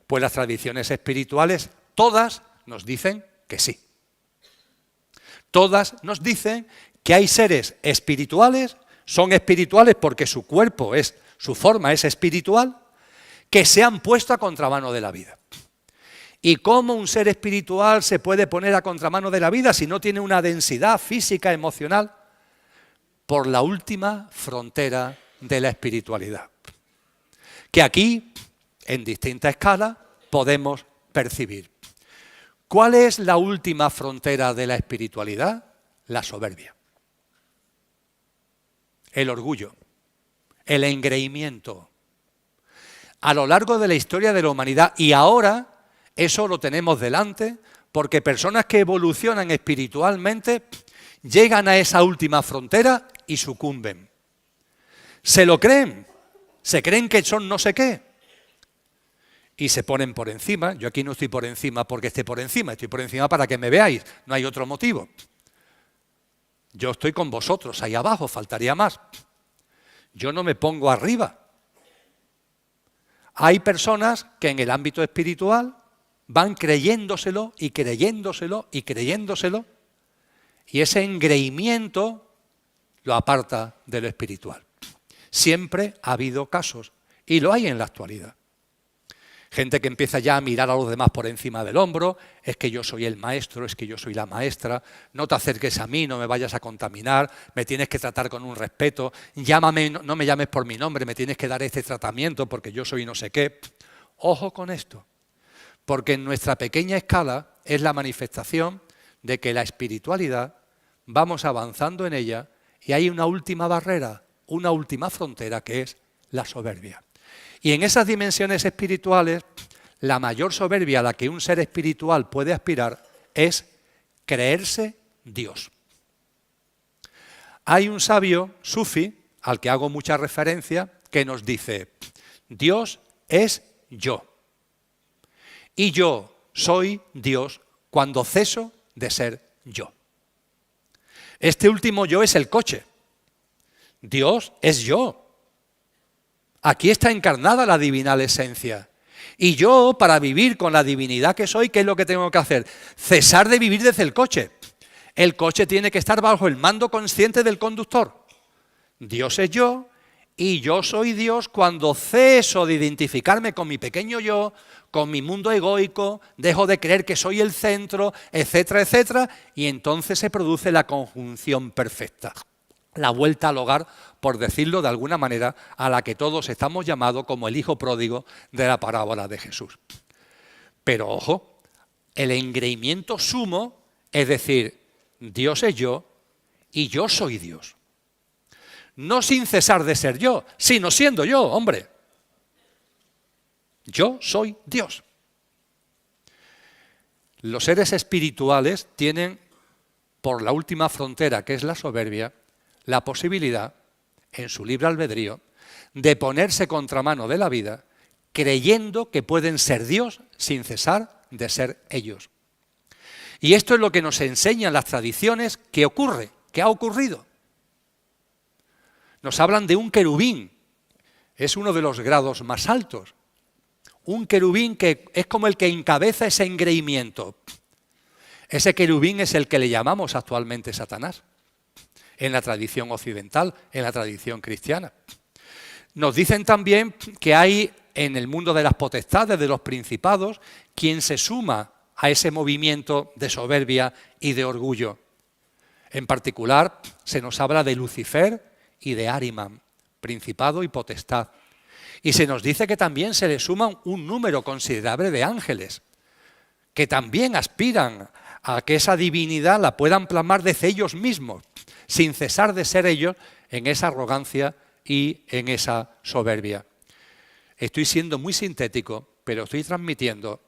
Pues las tradiciones espirituales, todas nos dicen que sí. Todas nos dicen que hay seres espirituales, son espirituales porque su cuerpo su forma es espiritual, que se han puesto a contramano de la vida. ¿Y cómo un ser espiritual se puede poner a contramano de la vida si no tiene una densidad física, emocional? Por la última frontera de la espiritualidad, que aquí, en distinta escala, podemos percibir. ¿Cuál es la última frontera de la espiritualidad? La soberbia, el orgullo, el engreimiento. A lo largo de la historia de la humanidad, y ahora eso lo tenemos delante, porque personas que evolucionan espiritualmente llegan a esa última frontera y sucumben. Se lo creen, se creen que son no sé qué. Y se ponen por encima. Yo aquí no estoy por encima porque esté por encima, estoy por encima para que me veáis, no hay otro motivo. Yo estoy con vosotros ahí abajo, faltaría más. Yo no me pongo arriba. Hay personas que en el ámbito espiritual van creyéndoselo y creyéndoselo y creyéndoselo, y ese engreimiento lo aparta de lo espiritual. Siempre ha habido casos, y lo hay en la actualidad. Gente que empieza ya a mirar a los demás por encima del hombro, es que yo soy el maestro, es que yo soy la maestra, no te acerques a mí, no me vayas a contaminar, me tienes que tratar con un respeto, llámame, no me llames por mi nombre, me tienes que dar este tratamiento porque yo soy no sé qué. Ojo con esto, porque en nuestra pequeña escala es la manifestación de que la espiritualidad, vamos avanzando en ella y hay una última barrera, una última frontera que es la soberbia. Y en esas dimensiones espirituales, la mayor soberbia a la que un ser espiritual puede aspirar es creerse Dios. Hay un sabio sufi, al que hago mucha referencia, que nos dice: Dios es yo. Y yo soy Dios cuando ceso de ser yo. Este último yo es el coche. Dios es yo. Aquí está encarnada la divinal esencia. Y yo, para vivir con la divinidad que soy, ¿qué es lo que tengo que hacer? Cesar de vivir desde el coche. El coche tiene que estar bajo el mando consciente del conductor. Dios es yo y yo soy Dios cuando ceso de identificarme con mi pequeño yo, con mi mundo egoico, dejo de creer que soy el centro, etcétera, etcétera, y entonces se produce la conjunción perfecta. La vuelta al hogar, por decirlo de alguna manera, a la que todos estamos llamados como el hijo pródigo de la parábola de Jesús. Pero ojo, el engreimiento sumo, es decir, Dios es yo y yo soy Dios. No sin cesar de ser yo, sino siendo yo, hombre. Yo soy Dios. Los seres espirituales tienen, por la última frontera, que es la soberbia, la posibilidad, en su libre albedrío, de ponerse contramano de la vida, creyendo que pueden ser Dios sin cesar de ser ellos. Y esto es lo que nos enseñan las tradiciones que ocurre, que ha ocurrido. Nos hablan de un querubín, es uno de los grados más altos. Un querubín que es como el que encabeza ese engreimiento. Ese querubín es el que le llamamos actualmente Satanás, en la tradición occidental, en la tradición cristiana. Nos dicen también que hay en el mundo de las potestades, de los principados, quien se suma a ese movimiento de soberbia y de orgullo. En particular, se nos habla de Lucifer y de Ahriman, principado y potestad. Y se nos dice que también se le suman un número considerable de ángeles, que también aspiran a que esa divinidad la puedan plasmar desde ellos mismos, sin cesar de ser ellos en esa arrogancia y en esa soberbia. Estoy siendo muy sintético, pero estoy transmitiendo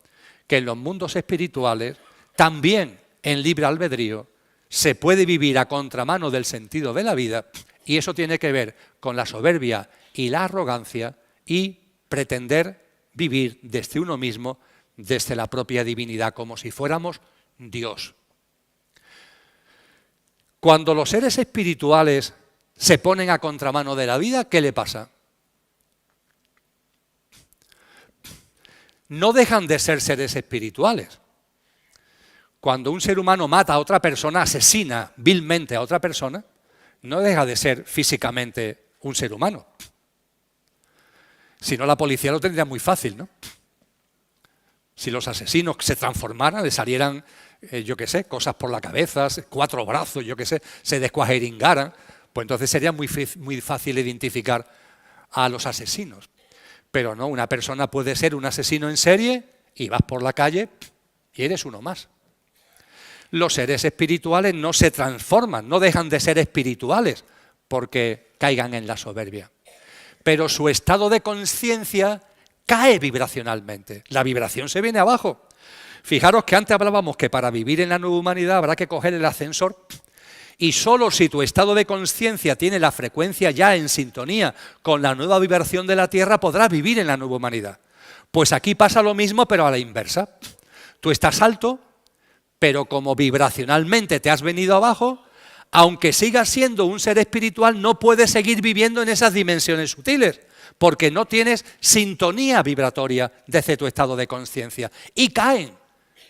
que en los mundos espirituales, también en libre albedrío, se puede vivir a contramano del sentido de la vida, y eso tiene que ver con la soberbia y la arrogancia y pretender vivir desde uno mismo, desde la propia divinidad, como si fuéramos Dios. Cuando los seres espirituales se ponen a contramano de la vida, ¿qué le pasa? No dejan de ser seres espirituales. Cuando un ser humano mata a otra persona, asesina vilmente a otra persona, no deja de ser físicamente un ser humano. Si no, la policía lo tendría muy fácil, ¿no? Si los asesinos se transformaran, le salieran, yo qué sé, cosas por la cabeza, 4 brazos, yo qué sé, se descuajeringaran, pues entonces sería muy fácil identificar a los asesinos. Pero no, una persona puede ser un asesino en serie y vas por la calle y eres uno más. Los seres espirituales no se transforman, no dejan de ser espirituales porque caigan en la soberbia. Pero su estado de conciencia cae vibracionalmente. La vibración se viene abajo. Fijaros que antes hablábamos que para vivir en la nueva humanidad habrá que coger el ascensor, y solo si tu estado de conciencia tiene la frecuencia ya en sintonía con la nueva vibración de la Tierra, podrás vivir en la nueva humanidad. Pues aquí pasa lo mismo, pero a la inversa. Tú estás alto, pero como vibracionalmente te has venido abajo, aunque sigas siendo un ser espiritual, no puedes seguir viviendo en esas dimensiones sutiles, porque no tienes sintonía vibratoria desde tu estado de conciencia. Y caen.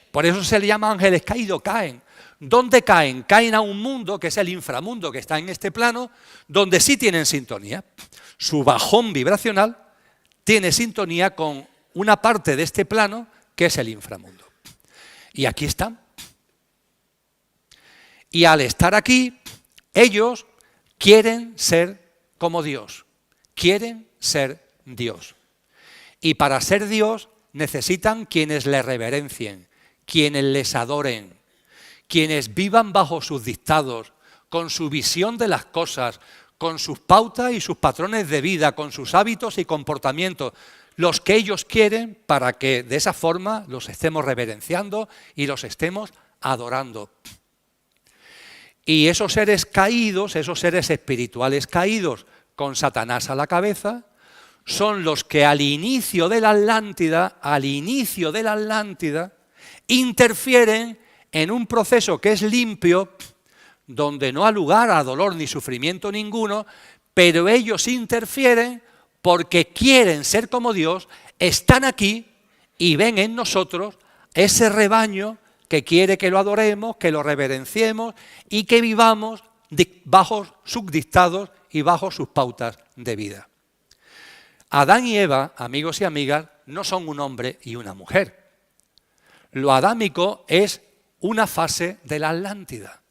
Por eso se le llama ángeles caídos, caen. ¿Dónde caen? Caen a un mundo, que es el inframundo que está en este plano, donde sí tienen sintonía. Su bajón vibracional tiene sintonía con una parte de este plano, que es el inframundo. Y aquí están. Y al estar aquí, ellos quieren ser como Dios. Quieren ser Dios. Y para ser Dios necesitan quienes le reverencien, quienes les adoren, quienes vivan bajo sus dictados, con su visión de las cosas, con sus pautas y sus patrones de vida, con sus hábitos y comportamientos. los que ellos quieren para que de esa forma los estemos reverenciando y los estemos adorando. Y esos seres caídos, esos seres espirituales caídos con Satanás a la cabeza, son los que al inicio de la Atlántida, interfieren en un proceso que es limpio, donde no ha lugar a dolor ni sufrimiento ninguno, pero ellos interfieren porque quieren ser como Dios, están aquí y ven en nosotros ese rebaño que quiere que lo adoremos, que lo reverenciemos y que vivamos bajo sus dictados y bajo sus pautas de vida. Adán y Eva, amigos y amigas, no son un hombre y una mujer. Lo adámico es una fase de la Atlántida.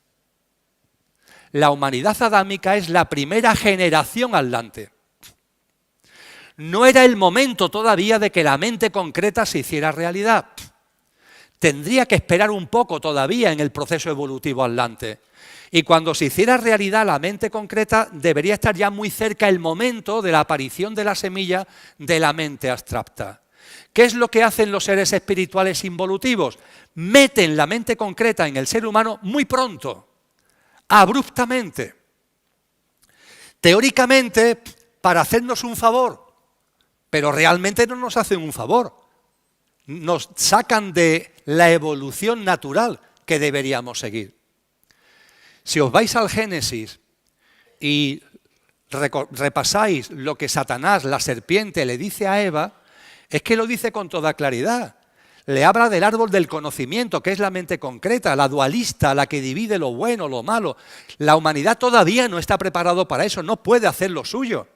La humanidad adámica es la primera generación atlante. No era el momento todavía de que la mente concreta se hiciera realidad. Tendría que esperar un poco todavía en el proceso evolutivo atlante. Y cuando se hiciera realidad la mente concreta, debería estar ya muy cerca el momento de la aparición de la semilla de la mente abstracta. ¿Qué es lo que hacen los seres espirituales involutivos? Meten la mente concreta en el ser humano muy pronto, abruptamente. Teóricamente, para hacernos un favor, pero realmente no nos hacen un favor. Nos sacan de la evolución natural que deberíamos seguir. Si os vais al Génesis y repasáis lo que Satanás, la serpiente, le dice a Eva, es que lo dice con toda claridad. Le habla del árbol del conocimiento, que es la mente concreta, la dualista, la que divide lo bueno, lo malo. La humanidad todavía no está preparado para eso, no puede hacer lo suyo.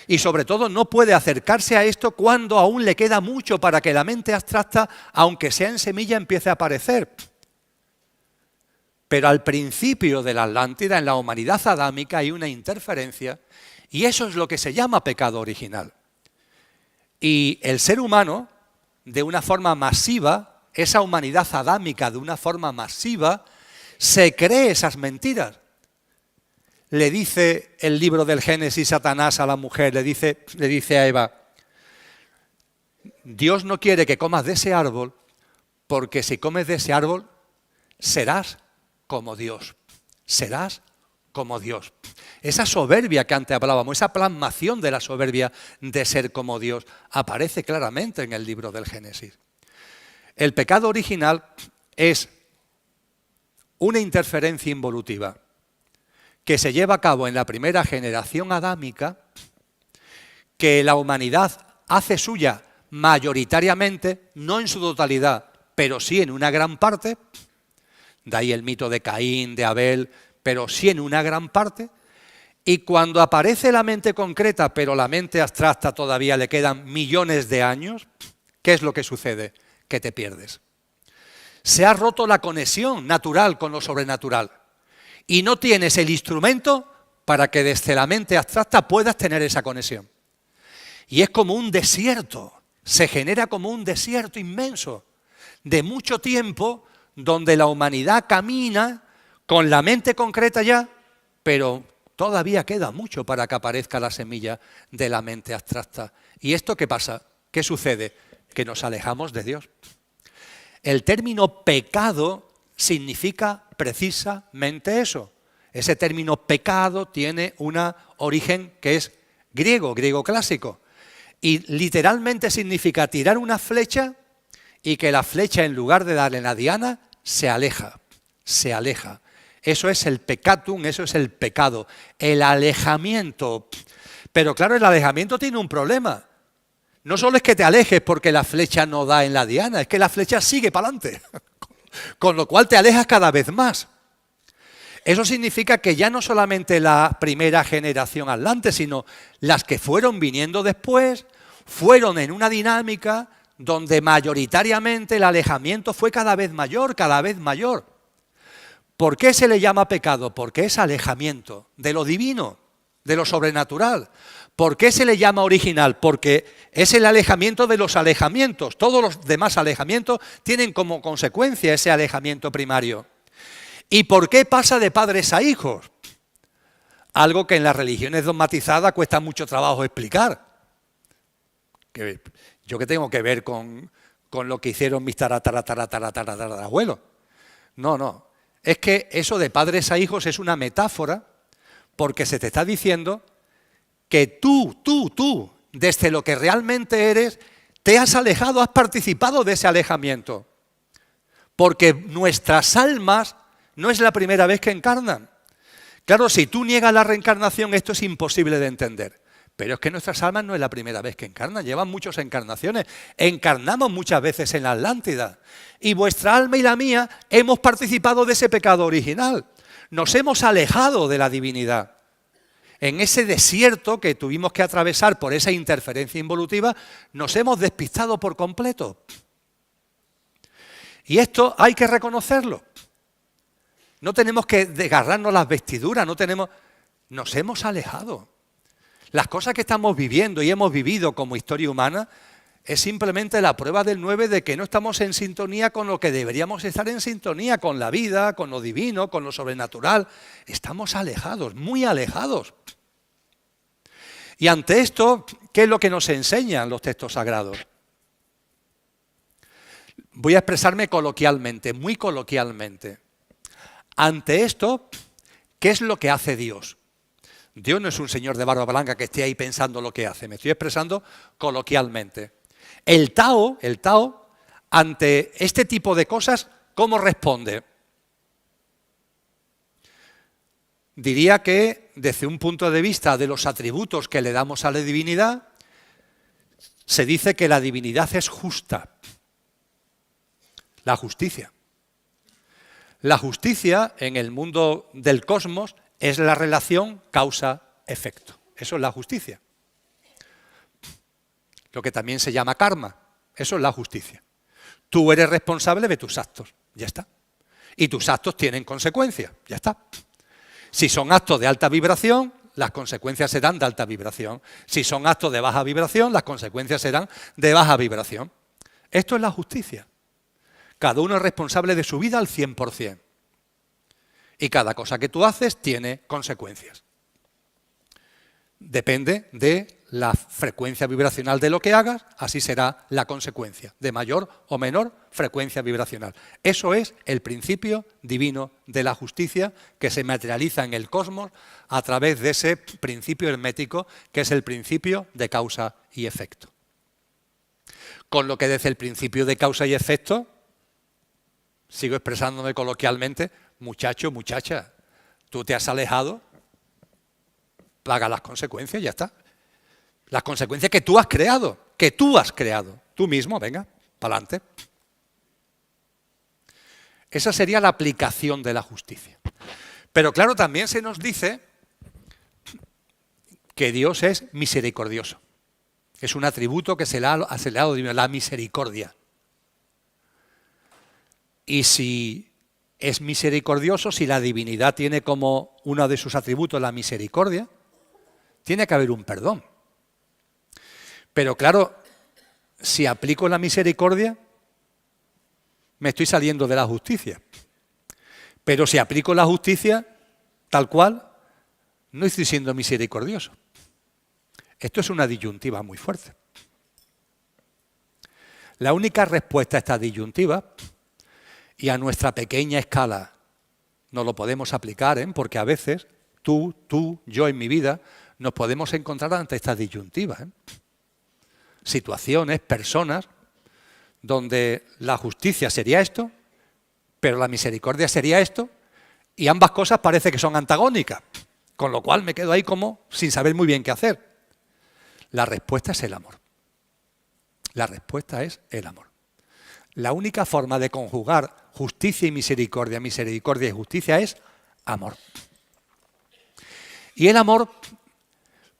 Y sobre todo no puede acercarse a esto cuando aún le queda mucho para que la mente abstracta, aunque sea en semilla, empiece a aparecer. Pero al principio de la Atlántida, en la humanidad adámica, hay una interferencia y eso es lo que se llama pecado original. Y el ser humano, de una forma masiva, esa humanidad adámica de una forma masiva, se cree esas mentiras. Le dice el libro del Génesis Satanás a la mujer, le dice a Eva, Dios no quiere que comas de ese árbol, porque si comes de ese árbol, serás como Dios. Serás como Dios. Esa soberbia que antes hablábamos, esa plasmación de la soberbia de ser como Dios, aparece claramente en el libro del Génesis. El pecado original es una interferencia involutiva que se lleva a cabo en la primera generación adámica, que la humanidad hace suya mayoritariamente, no en su totalidad, pero sí en una gran parte, de ahí el mito de Caín, de Abel, pero sí en una gran parte, y cuando aparece la mente concreta, pero la mente abstracta todavía le quedan millones de años, ¿qué es lo que sucede? Que te pierdes. Se ha roto la conexión natural con lo sobrenatural. Y no tienes el instrumento para que desde la mente abstracta puedas tener esa conexión. Y es como un desierto, se genera como un desierto inmenso, de mucho tiempo, donde la humanidad camina con la mente concreta ya, pero todavía queda mucho para que aparezca la semilla de la mente abstracta. ¿Y esto qué pasa? ¿Qué sucede? Que nos alejamos de Dios. El término pecado significa precisamente eso. Ese término pecado tiene un origen que es griego clásico. Y literalmente significa tirar una flecha y que la flecha, en lugar de darle la diana, se aleja. Eso es el peccatum, eso es el pecado, el alejamiento. Pero claro, el alejamiento tiene un problema. No solo es que te alejes porque la flecha no da en la diana, es que la flecha sigue para adelante. Con lo cual te alejas cada vez más. Eso significa que ya no solamente la primera generación adelante, sino las que fueron viniendo después, fueron en una dinámica donde mayoritariamente el alejamiento fue cada vez mayor, cada vez mayor. ¿Por qué se le llama pecado? Porque es alejamiento de lo divino, de lo sobrenatural. ¿Por qué se le llama original? Porque es el alejamiento de los alejamientos. Todos los demás alejamientos tienen como consecuencia ese alejamiento primario. ¿Y por qué pasa de padres a hijos? Algo que en las religiones dogmatizadas cuesta mucho trabajo explicar. ¿Yo qué tengo que ver con lo que hicieron mis abuelos? No. Es que eso de padres a hijos es una metáfora porque se te está diciendo que tú, desde lo que realmente eres, te has alejado, has participado de ese alejamiento. Porque nuestras almas no es la primera vez que encarnan. Claro, si tú niegas la reencarnación, esto es imposible de entender. Pero es que nuestras almas no es la primera vez que encarnan, llevan muchas encarnaciones. Encarnamos muchas veces en la Atlántida. Y vuestra alma y la mía hemos participado de ese pecado original. Nos hemos alejado de la divinidad. En ese desierto que tuvimos que atravesar por esa interferencia involutiva, nos hemos despistado por completo. Y esto hay que reconocerlo. No tenemos que desgarrarnos las vestiduras, nos hemos alejado. Las cosas que estamos viviendo y hemos vivido como historia humana es simplemente la prueba del 9 de que no estamos en sintonía con lo que deberíamos estar en sintonía, con la vida, con lo divino, con lo sobrenatural. Estamos alejados, muy alejados. Y ante esto, ¿qué es lo que nos enseñan los textos sagrados? Voy a expresarme coloquialmente, muy coloquialmente. Ante esto, ¿qué es lo que hace Dios? Dios no es un señor de barba blanca que esté ahí pensando lo que hace, me estoy expresando coloquialmente. El Tao, ante este tipo de cosas, ¿cómo responde? Diría que desde un punto de vista de los atributos que le damos a la divinidad, se dice que la divinidad es justa. La justicia. La justicia en el mundo del cosmos es la relación causa-efecto. Eso es la justicia. Lo que también se llama karma. Eso es la justicia. Tú eres responsable de tus actos. Ya está. Y tus actos tienen consecuencias. Ya está. Si son actos de alta vibración, las consecuencias serán de alta vibración. Si son actos de baja vibración, las consecuencias serán de baja vibración. Esto es la justicia. Cada uno es responsable de su vida al 100%. Y cada cosa que tú haces tiene consecuencias. Depende de la frecuencia vibracional de lo que hagas, así será la consecuencia, de mayor o menor frecuencia vibracional. Eso es el principio divino de la justicia que se materializa en el cosmos a través de ese principio hermético que es el principio de causa y efecto. Con lo que desde el principio de causa y efecto, sigo expresándome coloquialmente, muchacho, muchacha, tú te has alejado, paga las consecuencias, ya está. Las consecuencias que tú has creado, tú mismo, venga, para adelante. Esa sería la aplicación de la justicia. Pero claro, también se nos dice que Dios es misericordioso. Es un atributo que se le ha dado la misericordia. Y si es misericordioso, si la divinidad tiene como uno de sus atributos la misericordia, tiene que haber un perdón. Pero claro, si aplico la misericordia, me estoy saliendo de la justicia. Pero si aplico la justicia tal cual, no estoy siendo misericordioso. Esto es una disyuntiva muy fuerte. La única respuesta a esta disyuntiva, y a nuestra pequeña escala no lo podemos aplicar, porque a veces tú, yo en mi vida, nos podemos encontrar ante esta disyuntiva. Situaciones, personas, donde la justicia sería esto, pero la misericordia sería esto, y ambas cosas parece que son antagónicas, con lo cual me quedo ahí como sin saber muy bien qué hacer. La respuesta es el amor. La respuesta es el amor. La única forma de conjugar justicia y misericordia y justicia es amor. Y el amor,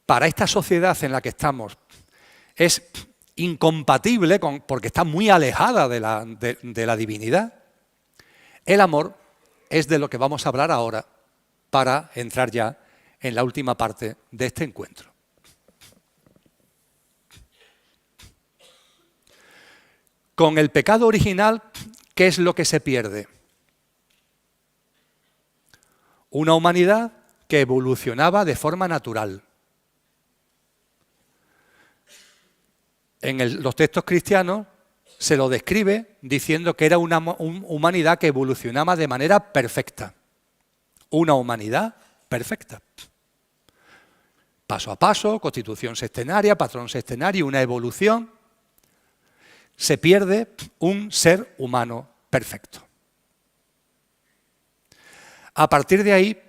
para esta sociedad en la que estamos, es incompatible porque está muy alejada de la divinidad. El amor es de lo que vamos a hablar ahora para entrar ya en la última parte de este encuentro. Con el pecado original, ¿qué es lo que se pierde? Una humanidad que evolucionaba de forma natural. en los textos cristianos se lo describe diciendo que era una humanidad que evolucionaba de manera perfecta. Una humanidad perfecta. Paso a paso, constitución sextenaria, patrón sextenario, una evolución. Se pierde un ser humano perfecto. A partir de ahí,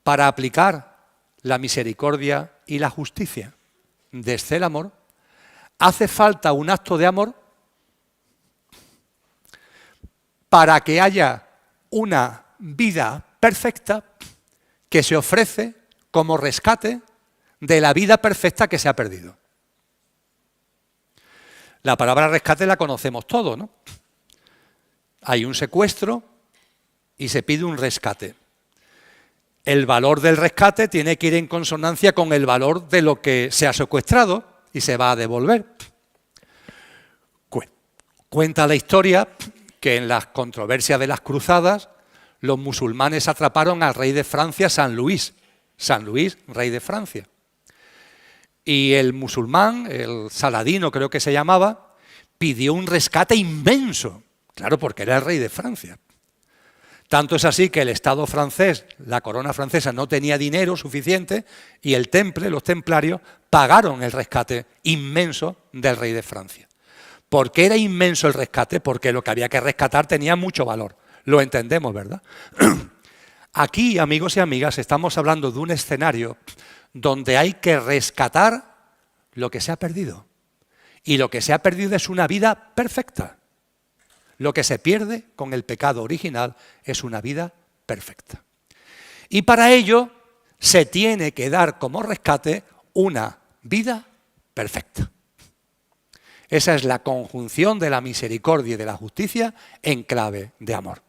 para aplicar la misericordia y la justicia desde el amor, hace falta un acto de amor para que haya una vida perfecta que se ofrece como rescate de la vida perfecta que se ha perdido. La palabra rescate la conocemos todos, ¿no? Hay un secuestro y se pide un rescate. El valor del rescate tiene que ir en consonancia con el valor de lo que se ha secuestrado y se va a devolver. Cuenta la historia que en las controversias de las cruzadas los musulmanes atraparon al rey de Francia, San Luis, rey de Francia. Y el musulmán, el Saladino creo que se llamaba, pidió un rescate inmenso, claro, porque era el rey de Francia. Tanto es así que el Estado francés, la corona francesa, no tenía dinero suficiente y el Temple, los templarios, pagaron el rescate inmenso del rey de Francia. ¿Por qué era inmenso el rescate? Porque lo que había que rescatar tenía mucho valor. Lo entendemos, ¿verdad? Aquí, amigos y amigas, estamos hablando de un escenario donde hay que rescatar lo que se ha perdido. Y lo que se ha perdido es una vida perfecta. Lo que se pierde con el pecado original es una vida perfecta. Y para ello se tiene que dar como rescate una vida perfecta. Esa es la conjunción de la misericordia y de la justicia en clave de amor.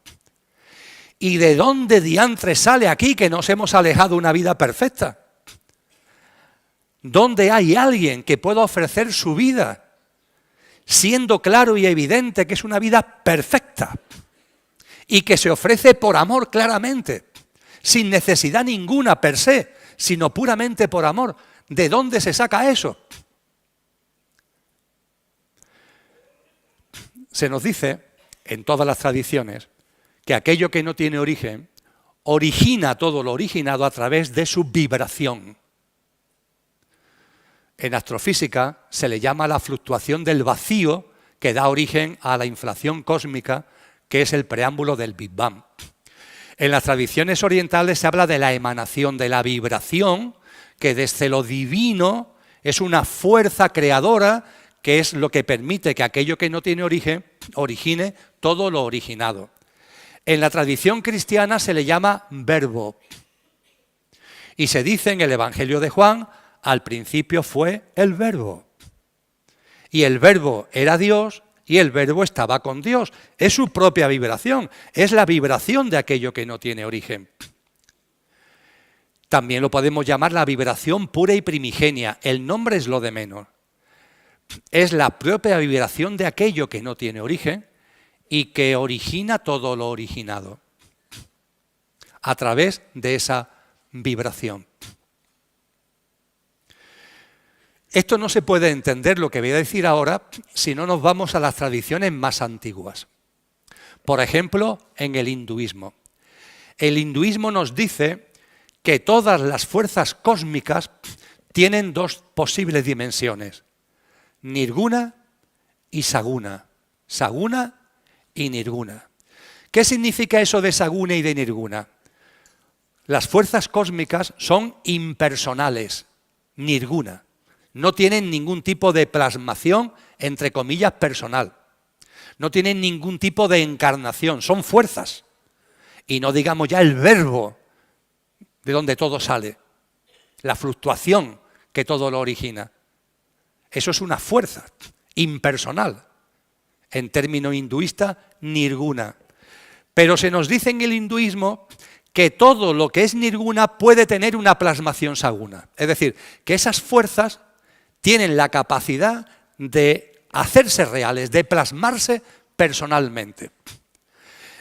¿Y de dónde diantre sale aquí que nos hemos alejado de una vida perfecta? ¿Dónde hay alguien que pueda ofrecer su vida siendo claro y evidente que es una vida perfecta y que se ofrece por amor claramente, sin necesidad ninguna per se, sino puramente por amor? ¿De dónde se saca eso? Se nos dice en todas las tradiciones que aquello que no tiene origen origina todo lo originado a través de su vibración. En astrofísica se le llama la fluctuación del vacío que da origen a la inflación cósmica, que es el preámbulo del Big Bang. En las tradiciones orientales se habla de la emanación, de la vibración, que desde lo divino es una fuerza creadora que es lo que permite que aquello que no tiene origen origine todo lo originado. En la tradición cristiana se le llama verbo. Y se dice en el Evangelio de Juan: al principio fue el verbo. Y el verbo era Dios y el verbo estaba con Dios. Es su propia vibración, es la vibración de aquello que no tiene origen. También lo podemos llamar la vibración pura y primigenia. El nombre es lo de menos. Es la propia vibración de aquello que no tiene origen y que origina todo lo originado a través de esa vibración. Esto no se puede entender, lo que voy a decir ahora, si no nos vamos a las tradiciones más antiguas. Por ejemplo, en el hinduismo. El hinduismo nos dice que todas las fuerzas cósmicas tienen dos posibles dimensiones: Nirguna y Saguna. Saguna y Nirguna. ¿Qué significa eso de Saguna y de Nirguna? Las fuerzas cósmicas son impersonales, Nirguna. No tienen ningún tipo de plasmación, entre comillas, personal. No tienen ningún tipo de encarnación, son fuerzas. Y no digamos ya el verbo de donde todo sale, la fluctuación que todo lo origina. Eso es una fuerza impersonal. En término hinduista, nirguna. Pero se nos dice en el hinduismo que todo lo que es nirguna puede tener una plasmación saguna. Es decir, que esas fuerzas tienen la capacidad de hacerse reales, de plasmarse personalmente.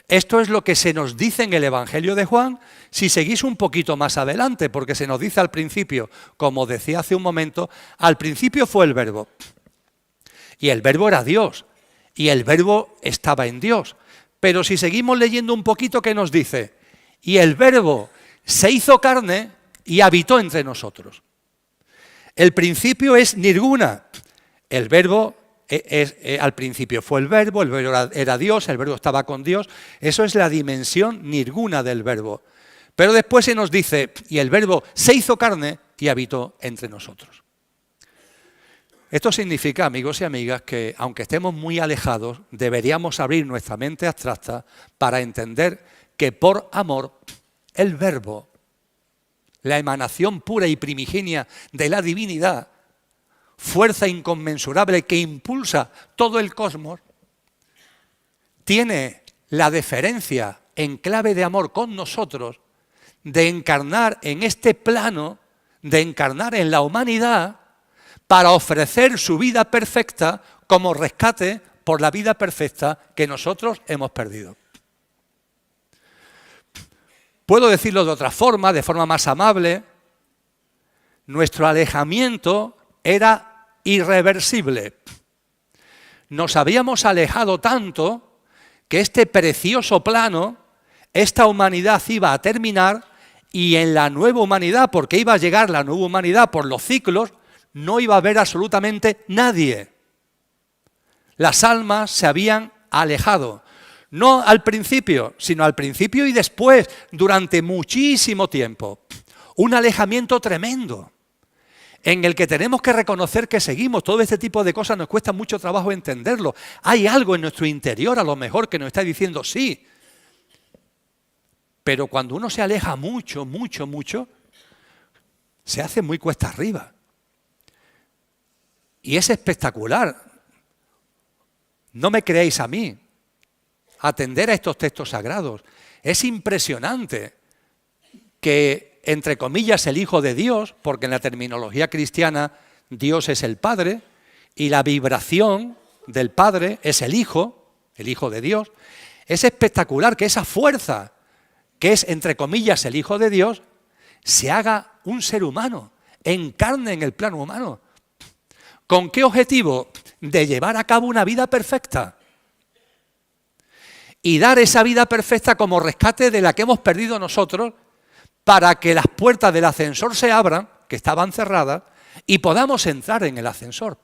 Esto es lo que se nos dice en el Evangelio de Juan, si seguís un poquito más adelante, porque se nos dice al principio, como decía hace un momento, al principio fue el verbo. Y el Verbo era Dios. Y el Verbo estaba en Dios. Pero si seguimos leyendo un poquito, ¿qué nos dice? Y el Verbo se hizo carne y habitó entre nosotros. El principio es nirguna. El Verbo al principio fue el Verbo era Dios, el Verbo estaba con Dios. Eso es la dimensión nirguna del Verbo. Pero después se nos dice, y el Verbo se hizo carne y habitó entre nosotros. Esto significa, amigos y amigas, que aunque estemos muy alejados, deberíamos abrir nuestra mente abstracta para entender que por amor, el Verbo, la emanación pura y primigenia de la divinidad, fuerza inconmensurable que impulsa todo el cosmos, tiene la deferencia en clave de amor con nosotros de encarnar en este plano, de encarnar en la humanidad para ofrecer su vida perfecta como rescate por la vida perfecta que nosotros hemos perdido. Puedo decirlo de otra forma, de forma más amable. Nuestro alejamiento era irreversible. Nos habíamos alejado tanto que este precioso plano, esta humanidad iba a terminar y en la nueva humanidad, porque iba a llegar la nueva humanidad por los ciclos, no iba a haber absolutamente nadie. Las almas se habían alejado. No al principio, sino al principio y después, durante muchísimo tiempo. Un alejamiento tremendo, en el que tenemos que reconocer que seguimos. Todo este tipo de cosas nos cuesta mucho trabajo entenderlo. Hay algo en nuestro interior, a lo mejor, que nos está diciendo sí. Pero cuando uno se aleja mucho, mucho, mucho, se hace muy cuesta arriba. Y es espectacular. No me creéis a mí. Atender a estos textos sagrados. Es impresionante que, entre comillas, el Hijo de Dios, porque en la terminología cristiana Dios es el Padre, y la vibración del Padre es el Hijo de Dios. Es espectacular que esa fuerza, que es, entre comillas, el Hijo de Dios, se haga un ser humano, encarne en el plano humano. ¿Con qué objetivo? De llevar a cabo una vida perfecta. Y dar esa vida perfecta como rescate de la que hemos perdido nosotros, para que las puertas del ascensor se abran, que estaban cerradas, y podamos entrar en el ascensor.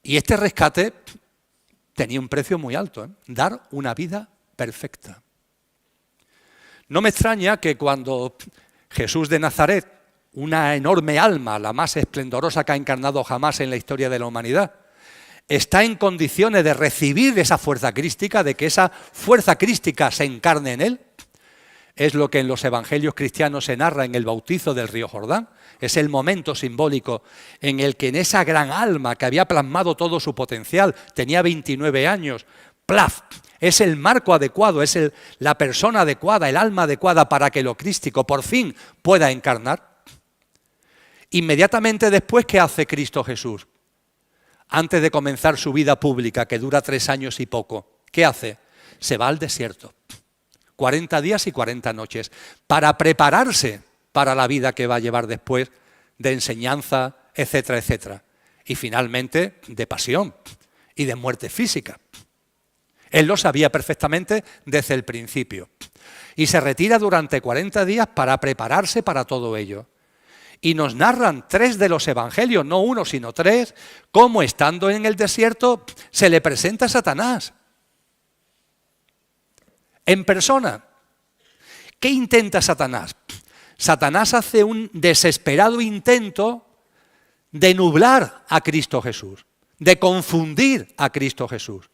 Y este rescate tenía un precio muy alto, ¿eh? Dar una vida perfecta. No me extraña que cuando Jesús de Nazaret, una enorme alma, la más esplendorosa que ha encarnado jamás en la historia de la humanidad, está en condiciones de recibir esa fuerza crística, de que esa fuerza crística se encarne en él. Es lo que en los evangelios cristianos se narra en el bautizo del río Jordán. Es el momento simbólico en el que en esa gran alma que había plasmado todo su potencial, tenía 29 años, ¡plaf! Es el marco adecuado, es la persona adecuada, el alma adecuada para que lo crístico por fin pueda encarnar. Inmediatamente después, ¿qué hace Cristo Jesús? Antes de comenzar su vida pública, que dura 3 años y poco, ¿qué hace? Se va al desierto, 40 días y 40 noches, para prepararse para la vida que va a llevar después de enseñanza, etcétera, etcétera. Y finalmente de pasión y de muerte física. Él lo sabía perfectamente desde el principio. Y se retira durante 40 días para prepararse para todo ello. Y nos narran 3 de los evangelios, no 1 sino 3, cómo estando en el desierto se le presenta a Satanás. En persona. ¿Qué intenta Satanás? Satanás hace un desesperado intento de nublar a Cristo Jesús, de confundir a Cristo Jesús.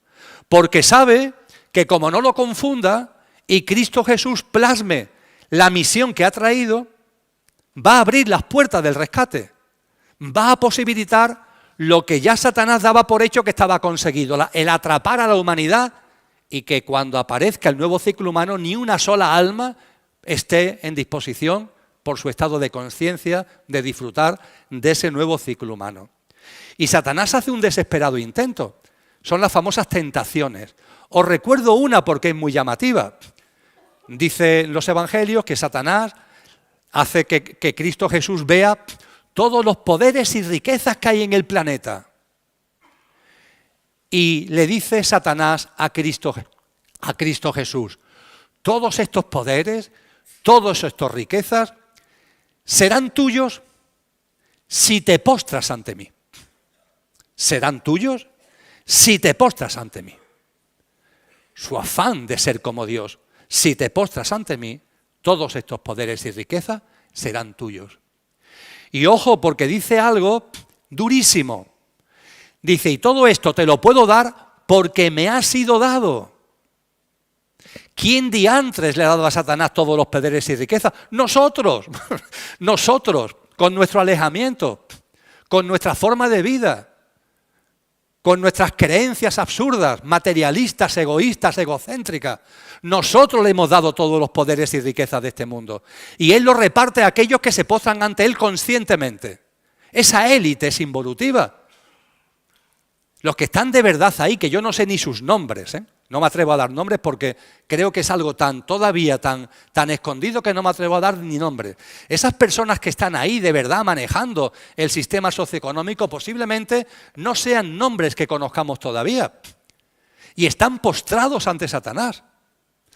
Porque sabe que como no lo confunda y Cristo Jesús plasme la misión que ha traído, va a abrir las puertas del rescate, va a posibilitar lo que ya Satanás daba por hecho que estaba conseguido, el atrapar a la humanidad y que cuando aparezca el nuevo ciclo humano ni una sola alma esté en disposición por su estado de conciencia de disfrutar de ese nuevo ciclo humano. Y Satanás hace un desesperado intento, son las famosas tentaciones. Os recuerdo una porque es muy llamativa. Dicen los evangelios que Satanás hace que Cristo Jesús vea todos los poderes y riquezas que hay en el planeta. Y le dice Satanás a Cristo Jesús, todos estos poderes, todas estas riquezas serán tuyos si te postras ante mí. Serán tuyos si te postras ante mí. Su afán de ser como Dios, si te postras ante mí, todos estos poderes y riquezas serán tuyos. Y ojo, porque dice algo durísimo. Dice, y todo esto te lo puedo dar porque me ha sido dado. ¿Quién diantres le ha dado a Satanás todos los poderes y riquezas? Nosotros, nosotros, con nuestro alejamiento, con nuestra forma de vida, con nuestras creencias absurdas, materialistas, egoístas, egocéntricas. Nosotros le hemos dado todos los poderes y riquezas de este mundo. Y Él los reparte a aquellos que se postran ante Él conscientemente. Esa élite es involutiva. Los que están de verdad ahí, que yo no sé ni sus nombres, no me atrevo a dar nombres porque creo que es algo todavía tan escondido que no me atrevo a dar ni nombres. Esas personas que están ahí de verdad manejando el sistema socioeconómico posiblemente no sean nombres que conozcamos todavía. Y están postrados ante Satanás,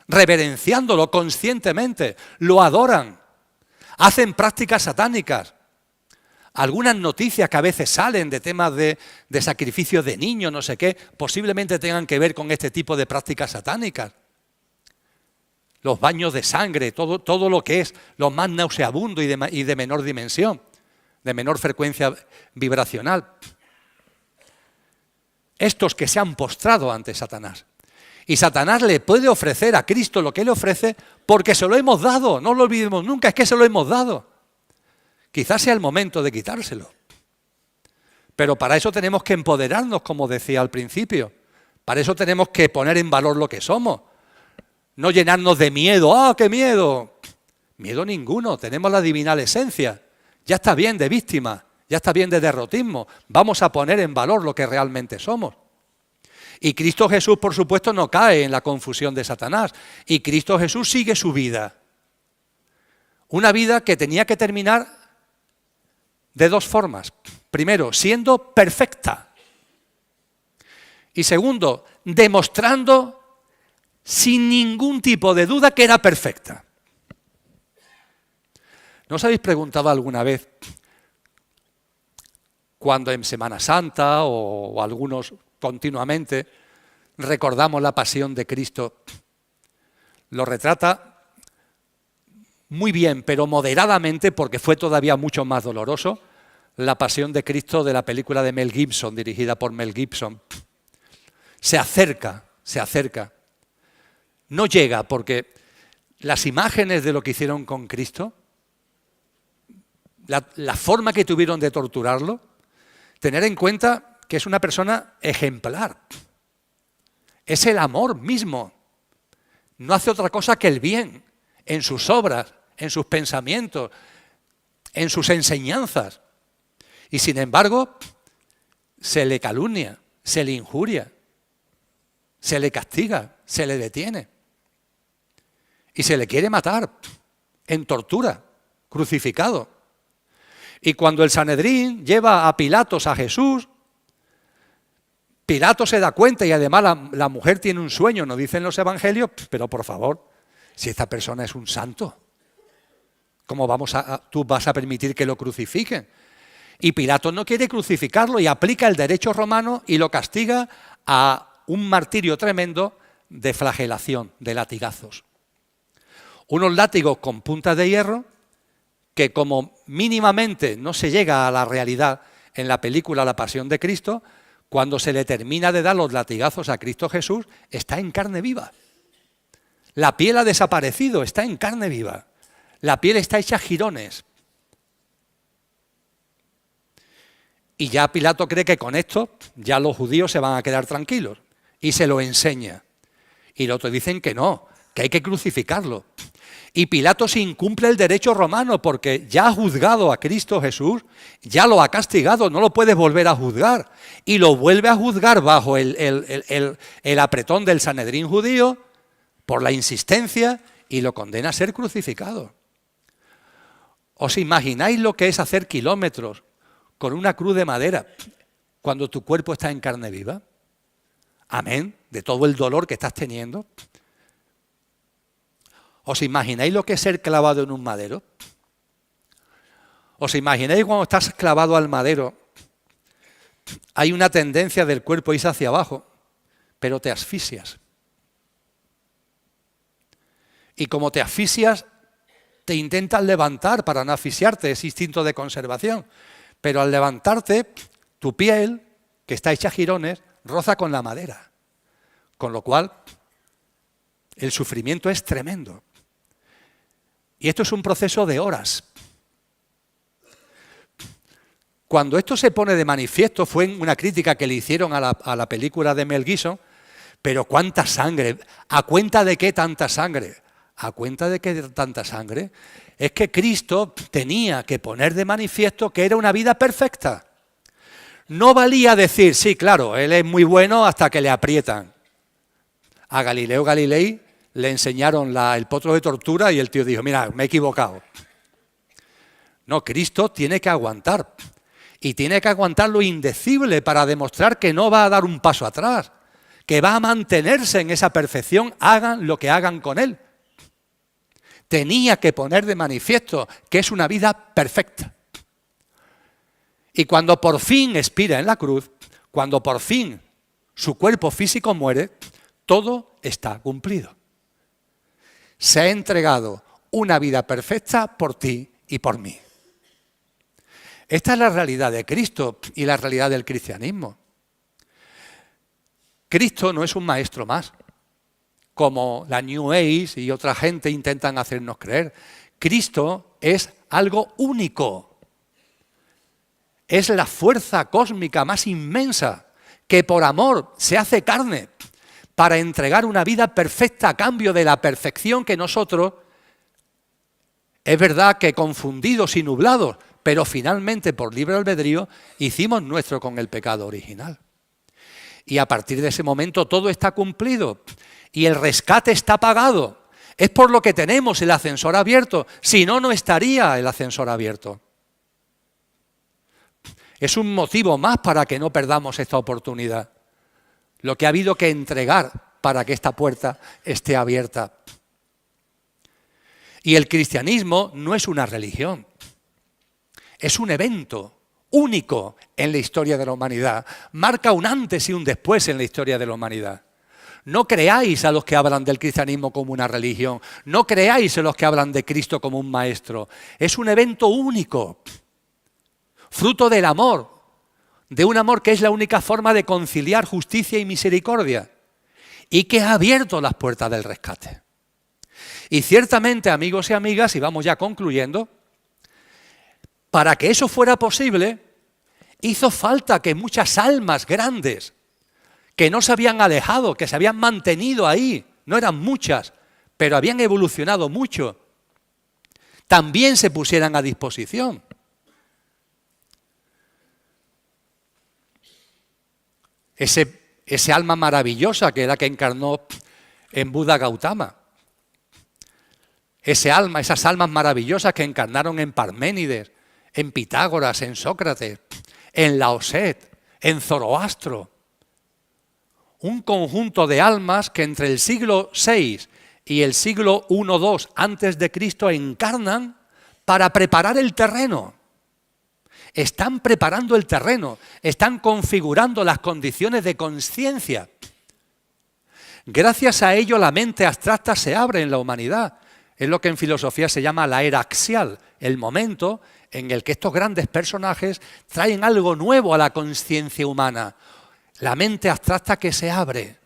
reverenciándolo conscientemente, lo adoran, hacen prácticas satánicas. Algunas noticias que a veces salen de temas de sacrificio de niños, no sé qué, posiblemente tengan que ver con este tipo de prácticas satánicas. Los baños de sangre, todo lo que es lo más nauseabundo y de menor dimensión, de menor frecuencia vibracional. Estos que se han postrado ante Satanás. Y Satanás le puede ofrecer a Cristo lo que le ofrece porque se lo hemos dado, no lo olvidemos nunca, es que se lo hemos dado. Quizás sea el momento de quitárselo. Pero para eso tenemos que empoderarnos, como decía al principio. Para eso tenemos que poner en valor lo que somos. No llenarnos de miedo. ¡Ah, qué miedo! Miedo ninguno, tenemos la divinal esencia. Ya está bien de víctima, ya está bien de derrotismo. Vamos a poner en valor lo que realmente somos. Y Cristo Jesús, por supuesto, no cae en la confusión de Satanás. Y Cristo Jesús sigue su vida. Una vida que tenía que terminar de dos formas. Primero, siendo perfecta. Y segundo, demostrando sin ningún tipo de duda que era perfecta. ¿No os habéis preguntado alguna vez cuando en Semana Santa o algunos continuamente recordamos la pasión de Cristo? Lo retrata muy bien, pero moderadamente, porque fue todavía mucho más doloroso, la pasión de Cristo de la película de Mel Gibson, dirigida por Mel Gibson. Se acerca. No llega, porque las imágenes de lo que hicieron con Cristo, la forma que tuvieron de torturarlo, tener en cuenta que es una persona ejemplar. Es el amor mismo. No hace otra cosa que el bien en sus obras, en sus pensamientos, en sus enseñanzas. Y sin embargo, se le calumnia, se le injuria, se le castiga, se le detiene. Y se le quiere matar en tortura, crucificado. Y cuando el Sanedrín lleva a Pilatos a Jesús, Pilato se da cuenta y además la mujer tiene un sueño, nos dicen los evangelios, pero por favor, si esta persona es un santo, ¿cómo tú vas a permitir que lo crucifiquen? Y Pilato no quiere crucificarlo y aplica el derecho romano y lo castiga a un martirio tremendo de flagelación, de latigazos. Unos látigos con puntas de hierro que como mínimamente no se llega a la realidad en la película La Pasión de Cristo, cuando se le termina de dar los latigazos a Cristo Jesús, está en carne viva. La piel ha desaparecido, está en carne viva. La piel está hecha jirones. Y ya Pilato cree que con esto ya los judíos se van a quedar tranquilos. Y se lo enseña. Y los otros dicen que no, que hay que crucificarlo. Y Pilato se incumple el derecho romano porque ya ha juzgado a Cristo Jesús, ya lo ha castigado, no lo puede volver a juzgar. Y lo vuelve a juzgar bajo el apretón del Sanedrín judío por la insistencia y lo condena a ser crucificado. ¿Os imagináis lo que es hacer kilómetros con una cruz de madera cuando tu cuerpo está en carne viva? Amén, de todo el dolor que estás teniendo. ¿Os imagináis lo que es ser clavado en un madero? ¿Os imagináis cuando estás clavado al madero? Hay una tendencia del cuerpo a irse hacia abajo, pero te asfixias. Y como te asfixias, te intentas levantar para no asfixiarte, es instinto de conservación. Pero al levantarte, tu piel, que está hecha jirones, roza con la madera. Con lo cual, el sufrimiento es tremendo. Y esto es un proceso de horas. Cuando esto se pone de manifiesto, fue en una crítica que le hicieron a la película de Mel Gibson, pero ¿cuánta sangre? ¿A cuenta de qué tanta sangre? ¿A cuenta de qué tanta sangre? Es que Cristo tenía que poner de manifiesto que era una vida perfecta. No valía decir, sí, claro, él es muy bueno hasta que le aprietan. A Galileo Galilei le enseñaron el potro de tortura y el tío dijo, mira, me he equivocado. No, Cristo tiene que aguantar. Y tiene que aguantar lo indecible para demostrar que no va a dar un paso atrás, que va a mantenerse en esa perfección, hagan lo que hagan con él. Tenía que poner de manifiesto que es una vida perfecta. Y cuando por fin expira en la cruz, cuando por fin su cuerpo físico muere, todo está cumplido. Se ha entregado una vida perfecta por ti y por mí. Esta es la realidad de Cristo y la realidad del cristianismo. Cristo no es un maestro más, como la New Age y otra gente intentan hacernos creer. Cristo es algo único. Es la fuerza cósmica más inmensa que por amor se hace carne para entregar una vida perfecta a cambio de la perfección que nosotros, es verdad que confundidos y nublados, pero finalmente por libre albedrío hicimos nuestro con el pecado original. Y a partir de ese momento todo está cumplido y el rescate está pagado. Es por lo que tenemos el ascensor abierto, si no, no estaría el ascensor abierto. Es un motivo más para que no perdamos esta oportunidad. Lo que ha habido que entregar para que esta puerta esté abierta. Y el cristianismo no es una religión. Es un evento único en la historia de la humanidad. Marca un antes y un después en la historia de la humanidad. No creáis a los que hablan del cristianismo como una religión. No creáis a los que hablan de Cristo como un maestro. Es un evento único, fruto del amor, de un amor que es la única forma de conciliar justicia y misericordia y que ha abierto las puertas del rescate. Y ciertamente, amigos y amigas, y vamos ya concluyendo, para que eso fuera posible, hizo falta que muchas almas grandes, que no se habían alejado, que se habían mantenido ahí, no eran muchas, pero habían evolucionado mucho, también se pusieran a disposición. Ese alma maravillosa que era que encarnó en Buda Gautama. Esas almas maravillosas que encarnaron en Parménides, en Pitágoras, en Sócrates, en Laoset, en Zoroastro. Un conjunto de almas que entre el siglo VI y el siglo I-II antes de Cristo encarnan para preparar el terreno. Están preparando el terreno, están configurando las condiciones de conciencia. Gracias a ello la mente abstracta se abre en la humanidad. Es lo que en filosofía se llama la era axial, el momento en el que estos grandes personajes traen algo nuevo a la conciencia humana. La mente abstracta que se abre.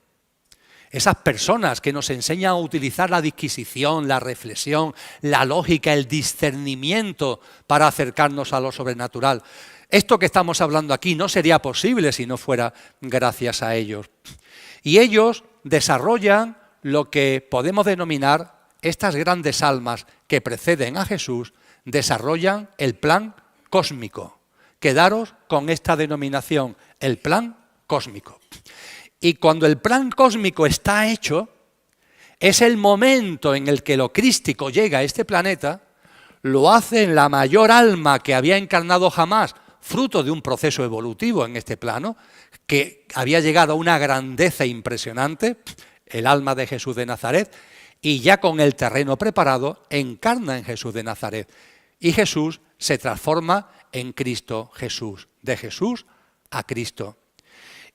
Esas personas que nos enseñan a utilizar la disquisición, la reflexión, la lógica, el discernimiento para acercarnos a lo sobrenatural. Esto que estamos hablando aquí no sería posible si no fuera gracias a ellos. Y ellos desarrollan lo que podemos denominar estas grandes almas que preceden a Jesús, desarrollan el plan cósmico. Quedaros con esta denominación, el plan cósmico. Y cuando el plan cósmico está hecho, es el momento en el que lo crístico llega a este planeta, lo hace en la mayor alma que había encarnado jamás, fruto de un proceso evolutivo en este plano, que había llegado a una grandeza impresionante, el alma de Jesús de Nazaret, y ya con el terreno preparado, encarna en Jesús de Nazaret. Y Jesús se transforma en Cristo Jesús, de Jesús a Cristo.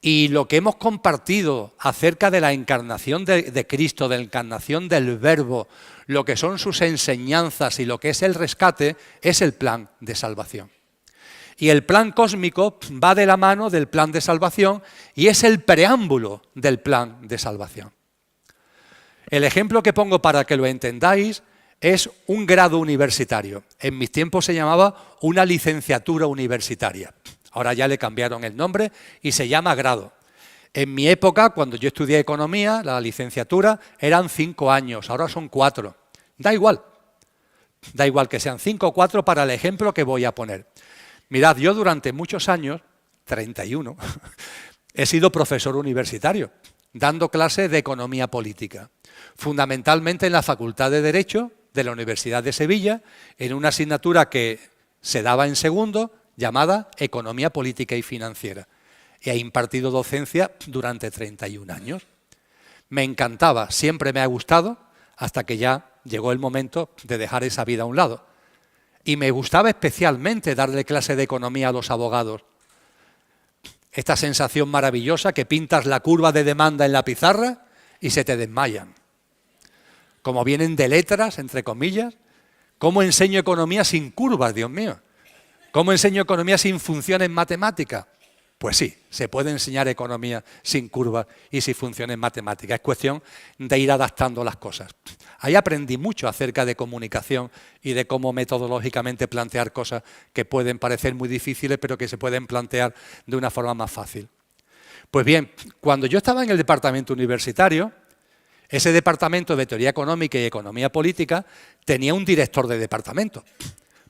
Y lo que hemos compartido acerca de la encarnación de Cristo, de la encarnación del Verbo, lo que son sus enseñanzas y lo que es el rescate, es el plan de salvación. Y el plan cósmico va de la mano del plan de salvación y es el preámbulo del plan de salvación. El ejemplo que pongo para que lo entendáis es un grado universitario. En mis tiempos se llamaba una licenciatura universitaria. Ahora ya le cambiaron el nombre y se llama grado. En mi época, cuando yo estudié economía, la licenciatura eran 5 años, ahora son 4. Da igual que sean 5 o 4 para el ejemplo que voy a poner. Mirad, yo durante muchos años, 31, he sido profesor universitario, dando clases de economía política, fundamentalmente en la Facultad de Derecho de la Universidad de Sevilla, en una asignatura que se daba en segundo, llamada Economía Política y Financiera. Y he impartido docencia durante 31 años. Me encantaba, siempre me ha gustado, hasta que ya llegó el momento de dejar esa vida a un lado. Y me gustaba especialmente darle clase de economía a los abogados. Esta sensación maravillosa que pintas la curva de demanda en la pizarra y se te desmayan. Como vienen de letras, entre comillas. ¿Cómo enseño economía sin curvas, Dios mío? ¿Cómo enseño economía sin funciones matemáticas? Pues sí, se puede enseñar economía sin curvas y sin funciones matemáticas. Es cuestión de ir adaptando las cosas. Ahí aprendí mucho acerca de comunicación y de cómo metodológicamente plantear cosas que pueden parecer muy difíciles, pero que se pueden plantear de una forma más fácil. Pues bien, cuando yo estaba en el departamento universitario, ese departamento de teoría económica y economía política tenía un director de departamento.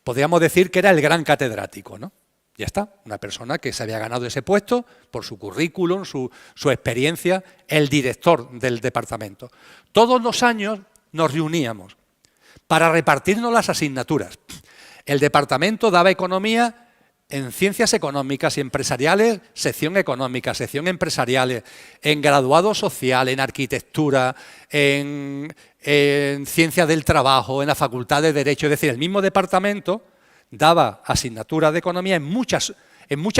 Podríamos decir que era el gran catedrático, ¿no? Ya está, una persona que se había ganado ese puesto por su currículum, su experiencia, el director del departamento. Todos los años nos reuníamos para repartirnos las asignaturas. El departamento daba economía en ciencias económicas y empresariales, sección económica, sección empresariales, en graduado social, en arquitectura, en ciencias del trabajo, en la facultad de Derecho. Es decir, el mismo departamento daba asignaturas de economía en muchas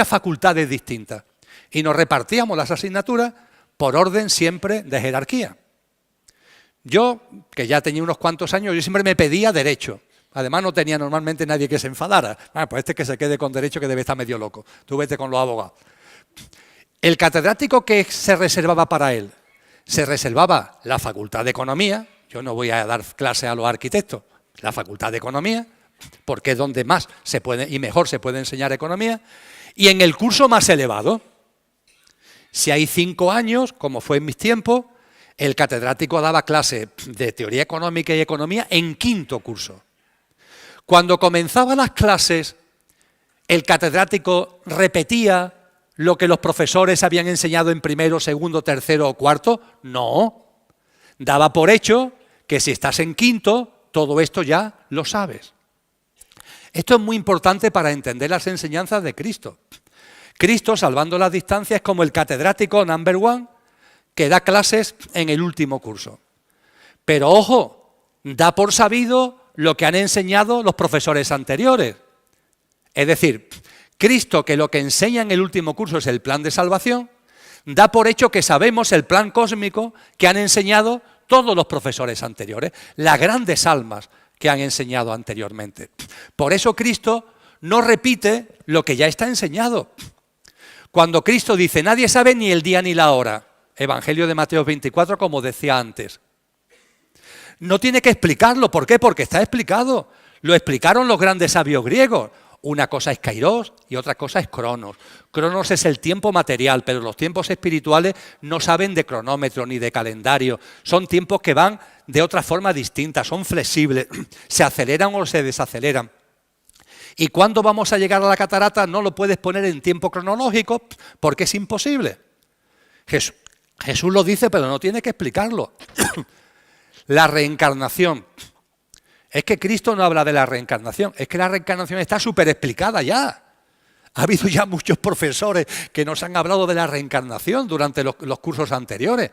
facultades distintas. Y nos repartíamos las asignaturas por orden siempre de jerarquía. Yo, que ya tenía unos cuantos años, yo siempre me pedía Derecho. Además no tenía normalmente nadie que se enfadara. Pues este que se quede con Derecho que debe estar medio loco. Tú vete con los abogados. El catedrático que se reservaba para él, se reservaba la Facultad de Economía. Yo no voy a dar clase a los arquitectos. La Facultad de Economía, porque es donde más se puede y mejor se puede enseñar economía. Y en el curso más elevado, si hay 5 años, como fue en mis tiempos, el catedrático daba clase de teoría económica y economía en 5º curso. Cuando comenzaban las clases, el catedrático repetía lo que los profesores habían enseñado en 1º, 2º, 3º o 4º. No, daba por hecho que si estás en 5º, todo esto ya lo sabes. Esto es muy importante para entender las enseñanzas de Cristo. Cristo, salvando las distancias, es como el catedrático number 1 que da clases en el último curso. Pero ojo, da por sabido lo que han enseñado los profesores anteriores. Es decir, Cristo, que lo que enseña en el último curso es el plan de salvación, da por hecho que sabemos el plan cósmico que han enseñado todos los profesores anteriores, las grandes almas que han enseñado anteriormente. Por eso Cristo no repite lo que ya está enseñado. Cuando Cristo dice, nadie sabe ni el día ni la hora, Evangelio de Mateo 24, como decía antes, no tiene que explicarlo. ¿Por qué? Porque está explicado. Lo explicaron los grandes sabios griegos. Una cosa es kairos y otra cosa es cronos. Cronos es el tiempo material, pero los tiempos espirituales no saben de cronómetro ni de calendario. Son tiempos que van de otra forma distinta, son flexibles, se aceleran o se desaceleran. ¿Y cuándo vamos a llegar a la catarata? No lo puedes poner en tiempo cronológico porque es imposible. Jesús lo dice, pero no tiene que explicarlo. La reencarnación Es que Cristo no habla de la reencarnación, es que la reencarnación está súper explicada ya. Ha habido ya muchos profesores que nos han hablado de la reencarnación durante los cursos anteriores.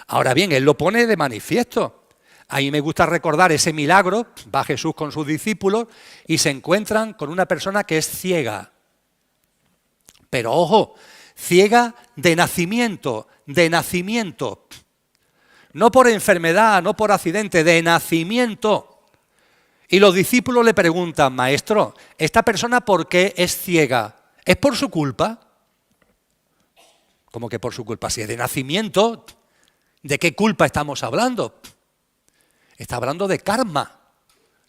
Ahora bien, él lo pone de manifiesto. A mí me gusta recordar ese milagro, va Jesús con sus discípulos y se encuentran con una persona que es ciega. Pero ojo, ciega de nacimiento, de nacimiento. No por enfermedad, no por accidente, de nacimiento. Y los discípulos le preguntan, maestro, ¿esta persona por qué es ciega? ¿Es por su culpa? ¿Cómo que por su culpa? Si es de nacimiento, ¿de qué culpa estamos hablando? Está hablando de karma.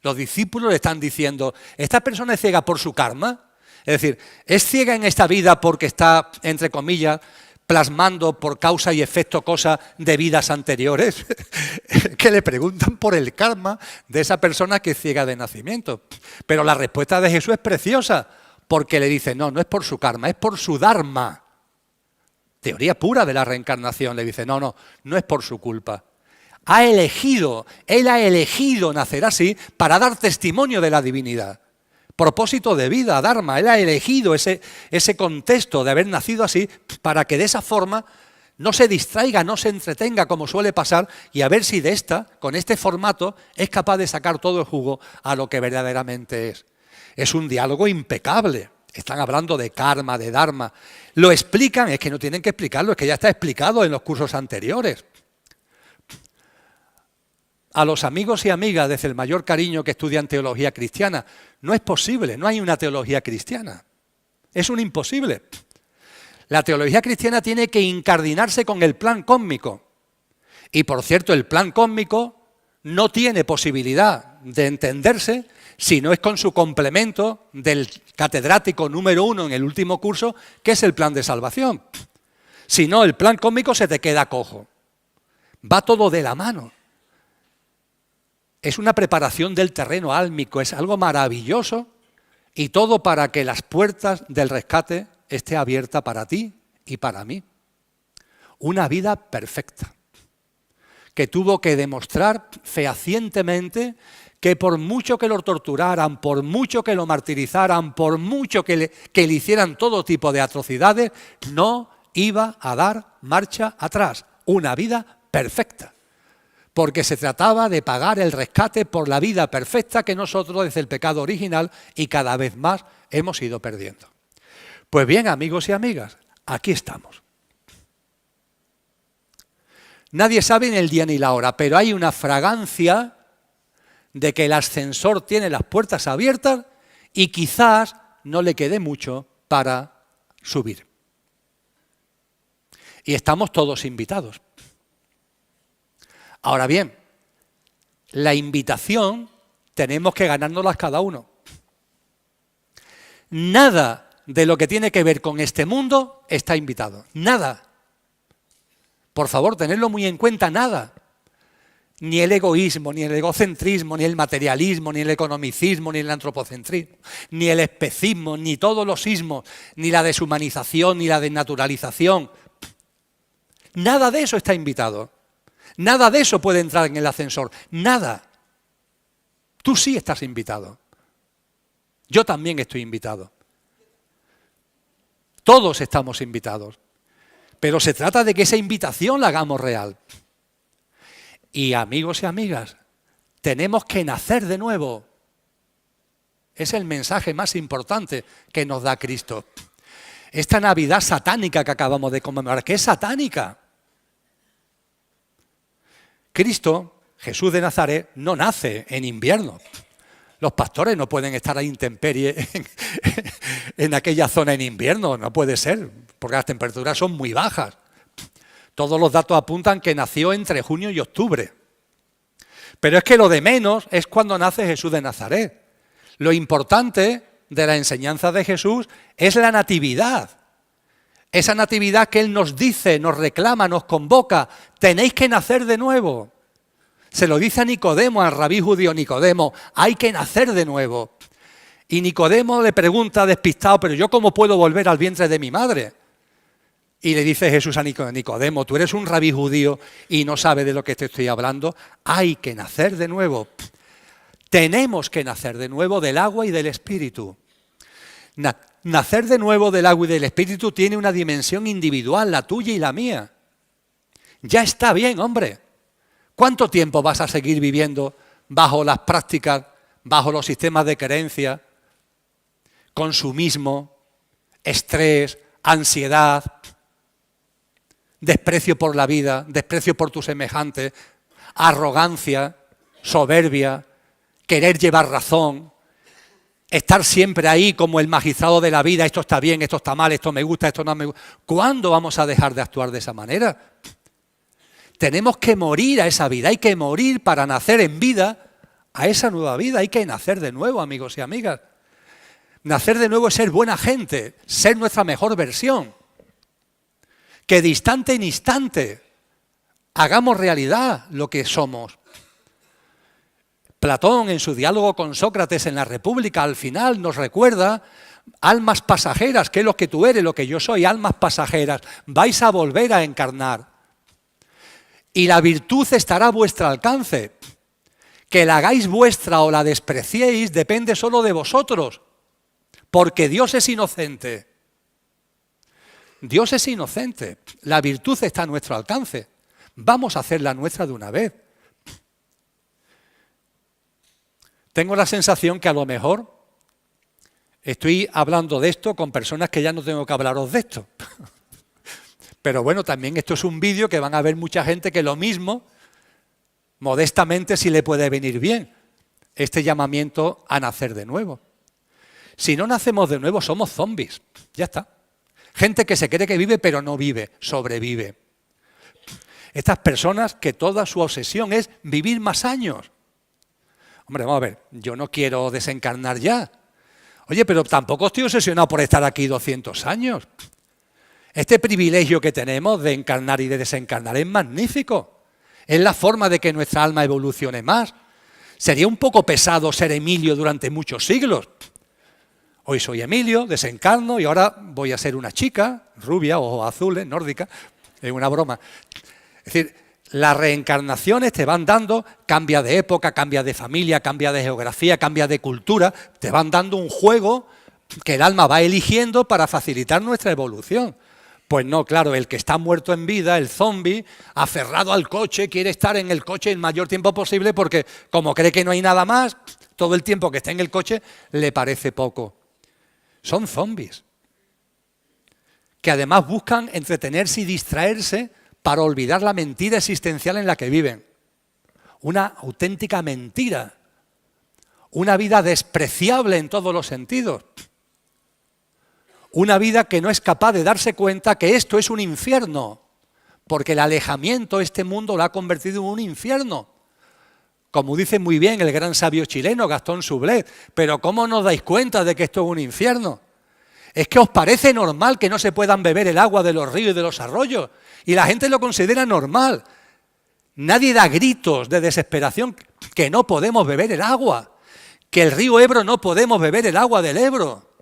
Los discípulos le están diciendo, ¿esta persona es ciega por su karma? Es decir, ¿es ciega en esta vida porque está, entre comillas, plasmando por causa y efecto cosas de vidas anteriores? Que le preguntan por el karma de esa persona que es ciega de nacimiento. Pero la respuesta de Jesús es preciosa, porque le dice, no, no es por su karma, es por su dharma. Teoría pura de la reencarnación. Le dice, no, no, no es por su culpa. Él ha elegido nacer así para dar testimonio de la divinidad. Propósito de vida, dharma. Él ha elegido ese contexto de haber nacido así para que de esa forma no se distraiga, no se entretenga como suele pasar y a ver si con este formato, es capaz de sacar todo el jugo a lo que verdaderamente es. Es un diálogo impecable. Están hablando de karma, de dharma. Lo explican, es que no tienen que explicarlo, es que ya está explicado en los cursos anteriores. A los amigos y amigas, desde el mayor cariño, que estudian teología cristiana, no es posible, no hay una teología cristiana. Es un imposible. La teología cristiana tiene que incardinarse con el plan cósmico. Y por cierto, el plan cósmico no tiene posibilidad de entenderse si no es con su complemento del catedrático número 1 en el último curso, que es el plan de salvación. Si no, el plan cósmico se te queda cojo. Va todo de la mano. Es una preparación del terreno álmico, es algo maravilloso y todo para que las puertas del rescate estén abiertas para ti y para mí. Una vida perfecta, que tuvo que demostrar fehacientemente que por mucho que lo torturaran, por mucho que lo martirizaran, por mucho que le hicieran todo tipo de atrocidades, no iba a dar marcha atrás. Una vida perfecta. Porque se trataba de pagar el rescate por la vida perfecta que nosotros desde el pecado original y cada vez más hemos ido perdiendo. Pues bien, amigos y amigas, aquí estamos. Nadie sabe ni el día ni la hora, pero hay una fragancia de que el ascensor tiene las puertas abiertas y quizás no le quede mucho para subir. Y estamos todos invitados. Ahora bien, la invitación tenemos que ganárnoslas cada uno. Nada de lo que tiene que ver con este mundo está invitado. Nada. Por favor, tenedlo muy en cuenta, nada. Ni el egoísmo, ni el egocentrismo, ni el materialismo, ni el economicismo, ni el antropocentrismo, ni el especismo, ni todos los ismos, ni la deshumanización, ni la desnaturalización. Nada de eso está invitado. Nada de eso puede entrar en el ascensor. Nada. Tú sí estás invitado. Yo también estoy invitado. Todos estamos invitados. Pero se trata de que esa invitación la hagamos real. Y amigos y amigas, tenemos que nacer de nuevo. Es el mensaje más importante que nos da Cristo. Esta Navidad satánica que acabamos de conmemorar, ¿qué es satánica? Cristo, Jesús de Nazaret, no nace en invierno. Los pastores no pueden estar a intemperie en aquella zona en invierno, no puede ser, porque las temperaturas son muy bajas. Todos los datos apuntan que nació entre junio y octubre. Pero es que lo de menos es cuando nace Jesús de Nazaret. Lo importante de la enseñanza de Jesús es la natividad. Esa natividad que Él nos dice, nos reclama, nos convoca. Tenéis que nacer de nuevo. Se lo dice a Nicodemo, al rabí judío Nicodemo. Hay que nacer de nuevo. Y Nicodemo le pregunta despistado, ¿pero yo cómo puedo volver al vientre de mi madre? Y le dice Jesús a Nicodemo, tú eres un rabí judío y no sabes de lo que te estoy hablando. Hay que nacer de nuevo. Tenemos que nacer de nuevo del agua y del Espíritu. Nacer de nuevo del agua y del Espíritu tiene una dimensión individual, la tuya y la mía. Ya está bien, hombre. ¿Cuánto tiempo vas a seguir viviendo bajo las prácticas, bajo los sistemas de creencia, consumismo, estrés, ansiedad, desprecio por la vida, desprecio por tus semejantes, arrogancia, soberbia, querer llevar razón, estar siempre ahí como el magistrado de la vida, esto está bien, esto está mal, esto me gusta, esto no me gusta? ¿Cuándo vamos a dejar de actuar de esa manera? Tenemos que morir a esa vida, hay que morir para nacer en vida a esa nueva vida, hay que nacer de nuevo, amigos y amigas. Nacer de nuevo es ser buena gente, ser nuestra mejor versión. Que de instante en instante hagamos realidad lo que somos. Platón, en su diálogo con Sócrates en la República, al final nos recuerda: almas pasajeras, que es lo que tú eres, lo que yo soy, almas pasajeras, vais a volver a encarnar. Y la virtud estará a vuestro alcance. Que la hagáis vuestra o la despreciéis depende solo de vosotros, porque Dios es inocente. Dios es inocente, la virtud está a nuestro alcance. Vamos a hacerla nuestra de una vez. Tengo la sensación que a lo mejor estoy hablando de esto con personas que ya no tengo que hablaros de esto. Pero bueno, también esto es un vídeo que van a ver mucha gente que lo mismo, modestamente, sí le puede venir bien este llamamiento a nacer de nuevo. Si no nacemos de nuevo, somos zombies, ya está. Gente que se cree que vive, pero no vive, sobrevive. Estas personas que toda su obsesión es vivir más años. Hombre, vamos a ver, yo no quiero desencarnar ya. Oye, pero tampoco estoy obsesionado por estar aquí 200 años. Este privilegio que tenemos de encarnar y de desencarnar es magnífico. Es la forma de que nuestra alma evolucione más. Sería un poco pesado ser Emilio durante muchos siglos. Hoy soy Emilio, desencarno y ahora voy a ser una chica, rubia, ojos azules, nórdica. Es una broma. Es decir, las reencarnaciones te van dando, cambia de época, cambia de familia, cambia de geografía, cambia de cultura, te van dando un juego que el alma va eligiendo para facilitar nuestra evolución. Pues no, claro, el que está muerto en vida, el zombi, aferrado al coche, quiere estar en el coche el mayor tiempo posible porque como cree que no hay nada más, todo el tiempo que está en el coche le parece poco. Son zombies, que además buscan entretenerse y distraerse para olvidar la mentira existencial en la que viven. Una auténtica mentira, una vida despreciable en todos los sentidos. Una vida que no es capaz de darse cuenta que esto es un infierno, porque el alejamiento de este mundo lo ha convertido en un infierno. Como dice muy bien el gran sabio chileno Gastón Sublet, pero ¿cómo no os dais cuenta de que esto es un infierno? ¿Es que os parece normal que no se puedan beber el agua de los ríos y de los arroyos? Y la gente lo considera normal. Nadie da gritos de desesperación que no podemos beber el agua, que el río Ebro no podemos beber el agua del Ebro.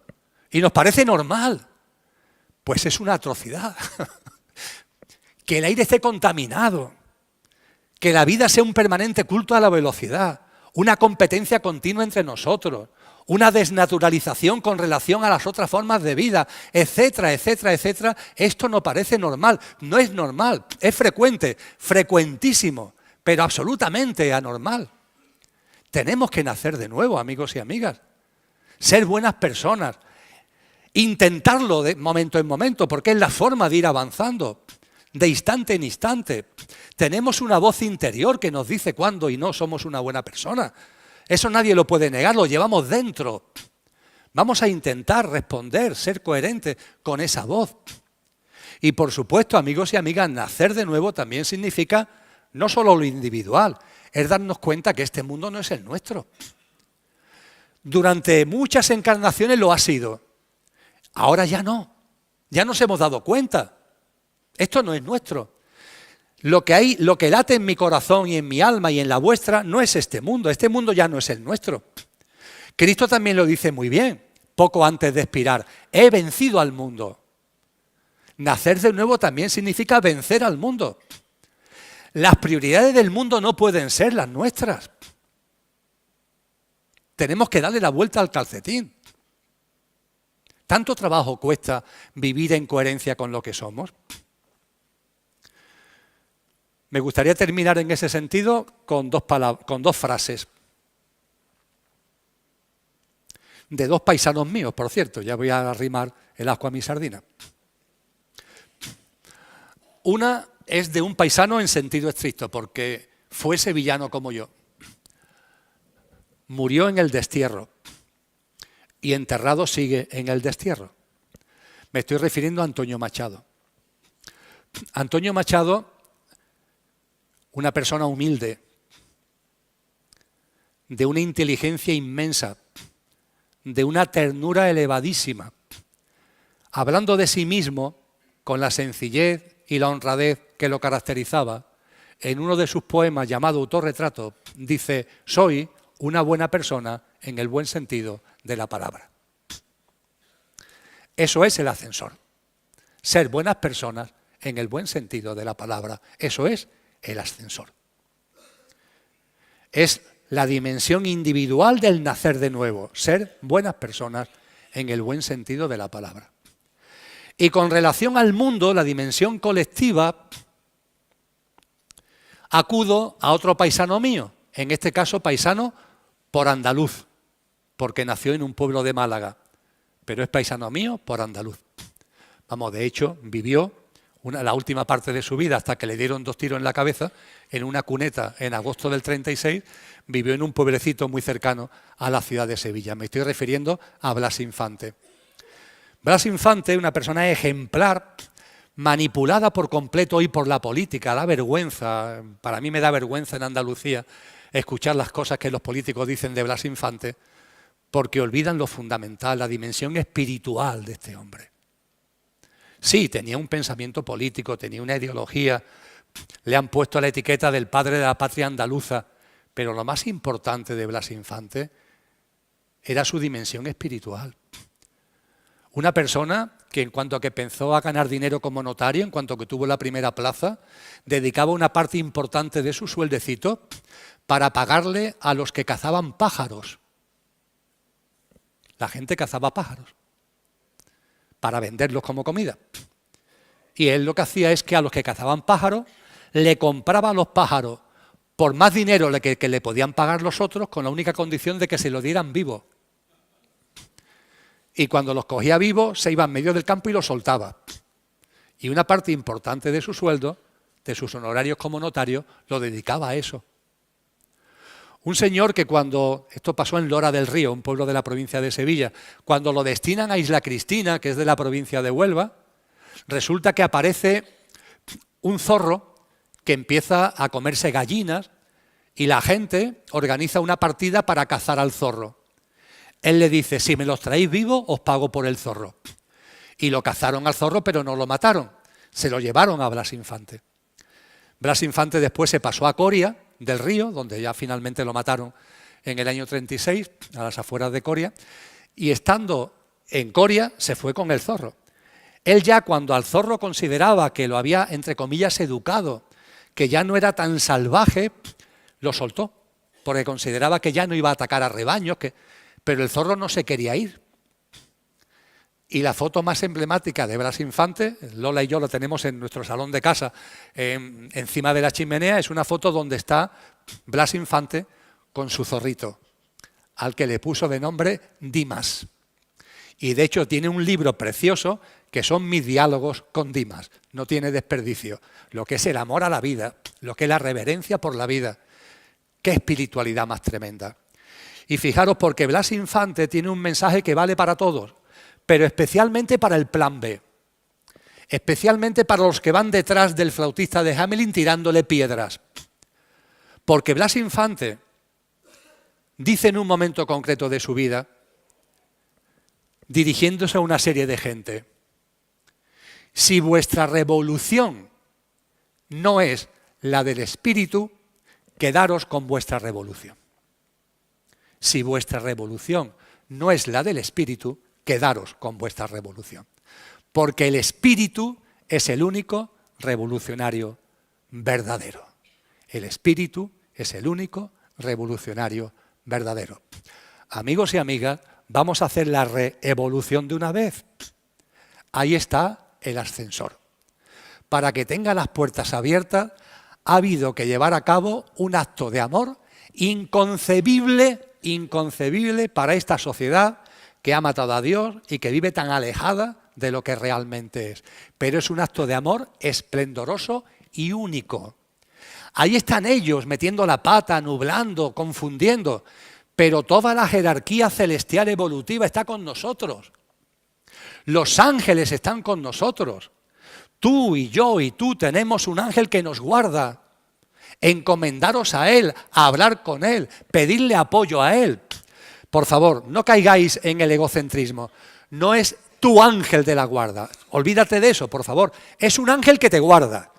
Y nos parece normal. Pues es una atrocidad. Que el aire esté contaminado, que la vida sea un permanente culto a la velocidad, una competencia continua entre nosotros, una desnaturalización con relación a las otras formas de vida, etcétera, etcétera, etcétera. Esto no parece normal, no es normal, es frecuente, frecuentísimo, pero absolutamente anormal. Tenemos que nacer de nuevo, amigos y amigas, ser buenas personas, intentarlo de momento en momento, porque es la forma de ir avanzando, de instante en instante. Tenemos una voz interior que nos dice cuándo y no somos una buena persona. Eso nadie lo puede negar, lo llevamos dentro. Vamos a intentar responder, ser coherentes con esa voz. Y por supuesto, amigos y amigas, nacer de nuevo también significa no solo lo individual, es darnos cuenta que este mundo no es el nuestro. Durante muchas encarnaciones lo ha sido. Ahora ya no, ya nos hemos dado cuenta. Esto no es nuestro. Lo que late en mi corazón y en mi alma y en la vuestra no es este mundo ya no es el nuestro. Cristo también lo dice muy bien, poco antes de expirar, he vencido al mundo. Nacer de nuevo también significa vencer al mundo. Las prioridades del mundo no pueden ser las nuestras. Tenemos que darle la vuelta al calcetín. ¿Tanto trabajo cuesta vivir en coherencia con lo que somos? Me gustaría terminar en ese sentido con dos frases. De dos paisanos míos, por cierto, ya voy a arrimar el ascua a mi sardina. Una es de un paisano en sentido estricto, porque fue sevillano como yo. Murió en el destierro y enterrado sigue en el destierro. Me estoy refiriendo a Antonio Machado. Antonio Machado, una persona humilde, de una inteligencia inmensa, de una ternura elevadísima, hablando de sí mismo con la sencillez y la honradez que lo caracterizaba, en uno de sus poemas llamado Autorretrato, dice: soy una buena persona en el buen sentido de la palabra. Eso es el ascensor. Ser buenas personas en el buen sentido de la palabra. Eso es el ascensor. Es la dimensión individual del nacer de nuevo. Ser buenas personas en el buen sentido de la palabra. Y con relación al mundo, la dimensión colectiva, acudo a otro paisano mío, en este caso paisano por andaluz, porque nació en un pueblo de Málaga, pero es paisano mío por andaluz. Vamos, de hecho, vivió la última parte de su vida, hasta que le dieron 2 tiros en la cabeza, en una cuneta en agosto del 36, vivió en un pueblecito muy cercano a la ciudad de Sevilla. Me estoy refiriendo a Blas Infante. Blas Infante, una persona ejemplar, manipulada por completo hoy por la política, da vergüenza, para mí me da vergüenza en Andalucía escuchar las cosas que los políticos dicen de Blas Infante, porque olvidan lo fundamental, la dimensión espiritual de este hombre. Sí, tenía un pensamiento político, tenía una ideología, le han puesto la etiqueta del padre de la patria andaluza, pero lo más importante de Blas Infante era su dimensión espiritual. Una persona que en cuanto a que pensó a ganar dinero como notario, en cuanto a que tuvo la primera plaza, dedicaba una parte importante de su sueldecito para pagarle a los que cazaban pájaros. La gente cazaba pájaros para venderlos como comida. Y él lo que hacía es que a los que cazaban pájaros le compraba los pájaros por más dinero que le podían pagar los otros, con la única condición de que se los dieran vivos. Y cuando los cogía vivos, se iba en medio del campo y los soltaba. Y una parte importante de su sueldo, de sus honorarios como notario, lo dedicaba a eso. Un señor que cuando, esto pasó en Lora del Río, un pueblo de la provincia de Sevilla, cuando lo destinan a Isla Cristina, que es de la provincia de Huelva, resulta que aparece un zorro que empieza a comerse gallinas y la gente organiza una partida para cazar al zorro. Él le dice: si me los traéis vivos, os pago por el zorro. Y lo cazaron al zorro, pero no lo mataron. Se lo llevaron a Blas Infante. Blas Infante después se pasó a Coria del Río, donde ya finalmente lo mataron en el año 36, a las afueras de Coria, y estando en Coria se fue con el zorro. Él ya, cuando al zorro consideraba que lo había, entre comillas, educado, que ya no era tan salvaje, lo soltó, porque consideraba que ya no iba a atacar a rebaños, pero el zorro no se quería ir. Y la foto más emblemática de Blas Infante, Lola y yo la tenemos en nuestro salón de casa, encima de la chimenea, es una foto donde está Blas Infante con su zorrito, al que le puso de nombre Dimas. Y de hecho tiene un libro precioso que son mis diálogos con Dimas, no tiene desperdicio. Lo que es el amor a la vida, lo que es la reverencia por la vida. ¡Qué espiritualidad más tremenda! Y fijaros, porque Blas Infante tiene un mensaje que vale para todos, pero especialmente para el plan B, especialmente para los que van detrás del flautista de Hamelin tirándole piedras. Porque Blas Infante dice en un momento concreto de su vida, dirigiéndose a una serie de gente: si vuestra revolución no es la del espíritu, quedaros con vuestra revolución. Si vuestra revolución no es la del espíritu, quedaros con vuestra revolución. Porque el espíritu es el único revolucionario verdadero. El espíritu es el único revolucionario verdadero. amigos y amigas, vamos a hacer la reevolución de una vez. Ahí está el ascensor. Para que tenga las puertas abiertas, ha habido que llevar a cabo un acto de amor inconcebible para esta sociedad que ha matado a Dios y que vive tan alejada de lo que realmente es. Pero es un acto de amor esplendoroso y único. Ahí están ellos metiendo la pata, nublando, confundiendo, pero toda la jerarquía celestial evolutiva está con nosotros. Los ángeles están con nosotros. Tú y yo y tú tenemos un ángel que nos guarda. Encomendaros a él, a hablar con él, pedirle apoyo a él. Por favor, no caigáis en el egocentrismo. No es tu ángel de la guarda. Olvídate de eso, por favor. Es un ángel que te guarda,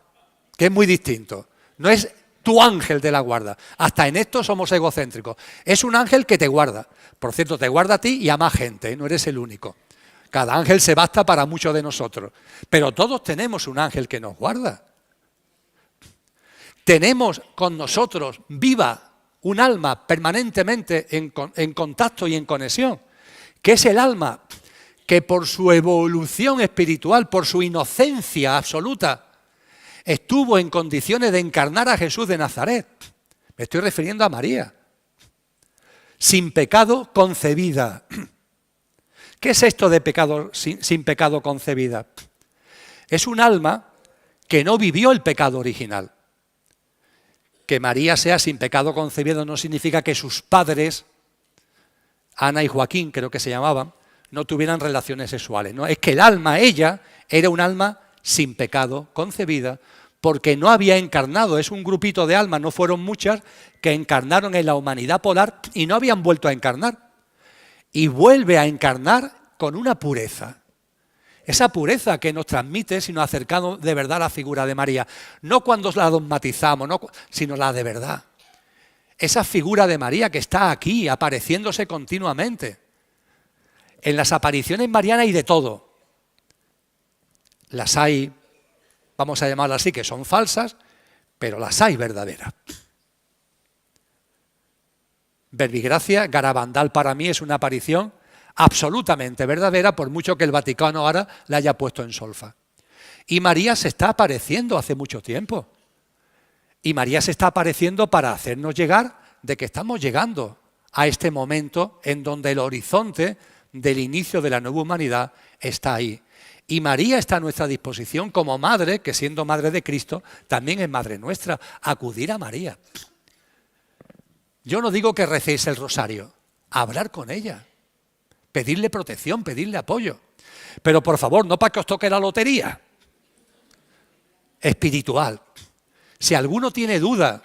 que es muy distinto. No es tu ángel de la guarda. Hasta en esto somos egocéntricos. Es un ángel que te guarda. Por cierto, te guarda a ti y a más gente, ¿eh? No eres el único. Cada ángel se basta para muchos de nosotros. Pero todos tenemos un ángel que nos guarda. Tenemos con nosotros viva un alma permanentemente en contacto y en conexión, que es el alma que por su evolución espiritual, por su inocencia absoluta, estuvo en condiciones de encarnar a Jesús de Nazaret. Me estoy refiriendo a María. Sin pecado concebida. ¿Qué es esto de pecado sin pecado concebida? Es un alma que no vivió el pecado original. Que María sea sin pecado concebido no significa que sus padres, Ana y Joaquín creo que se llamaban, no tuvieran relaciones sexuales. No, es que el alma, ella, era un alma sin pecado concebida porque no había encarnado. Es un grupito de almas, no fueron muchas, que encarnaron en la humanidad polar y no habían vuelto a encarnar. Y vuelve a encarnar con una pureza. Esa pureza que nos transmite si nos acercamos de verdad a la figura de María. No cuando la dogmatizamos, sino la de verdad. Esa figura de María que está aquí, apareciéndose continuamente. En las apariciones marianas hay de todo. Las hay, vamos a llamarlas así, que son falsas, pero las hay verdaderas. Verbigracia Garabandal para mí es una aparición absolutamente verdadera, por mucho que el Vaticano ahora la haya puesto en solfa. Y María se está apareciendo hace mucho tiempo. Y María se está apareciendo para hacernos llegar de que estamos llegando a este momento en donde el horizonte del inicio de la nueva humanidad está ahí. Y María está a nuestra disposición como madre, que siendo madre de Cristo, también es madre nuestra, acudir a María. Yo no digo que recéis el rosario, hablar con ella, pedirle protección, pedirle apoyo. Pero por favor, no para que os toque la lotería espiritual. Si alguno tiene duda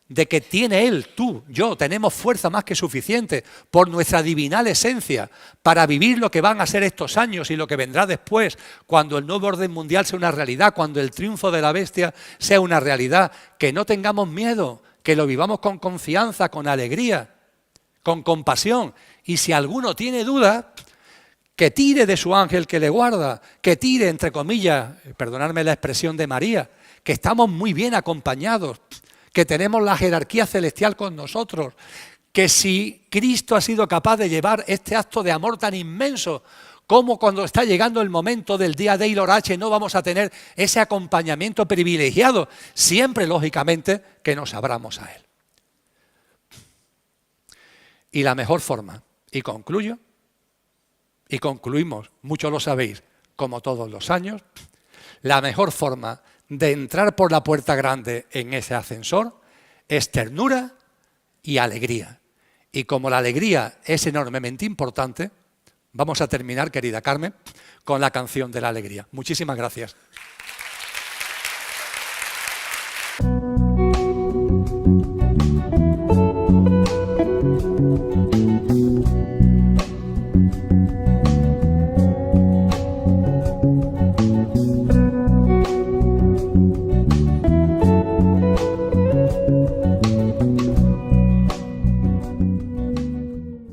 de que tiene él, tú, yo, tenemos fuerza más que suficiente por nuestra divinal esencia para vivir lo que van a ser estos años y lo que vendrá después, cuando el nuevo orden mundial sea una realidad, cuando el triunfo de la bestia sea una realidad, que no tengamos miedo, que lo vivamos con confianza, con alegría, con compasión. Y si alguno tiene duda, que tire de su ángel que le guarda, que tire, entre comillas, perdonadme la expresión de María, que estamos muy bien acompañados, que tenemos la jerarquía celestial con nosotros, que si Cristo ha sido capaz de llevar este acto de amor tan inmenso, como cuando está llegando el momento del día de Ilorache no vamos a tener ese acompañamiento privilegiado, siempre lógicamente que nos abramos a Él. Y la mejor forma, y concluyo, y concluimos, muchos lo sabéis, como todos los años, la mejor forma de entrar por la puerta grande en ese ascensor es ternura y alegría. Y como la alegría es enormemente importante, vamos a terminar, querida Carmen, con la canción de la alegría. Muchísimas gracias.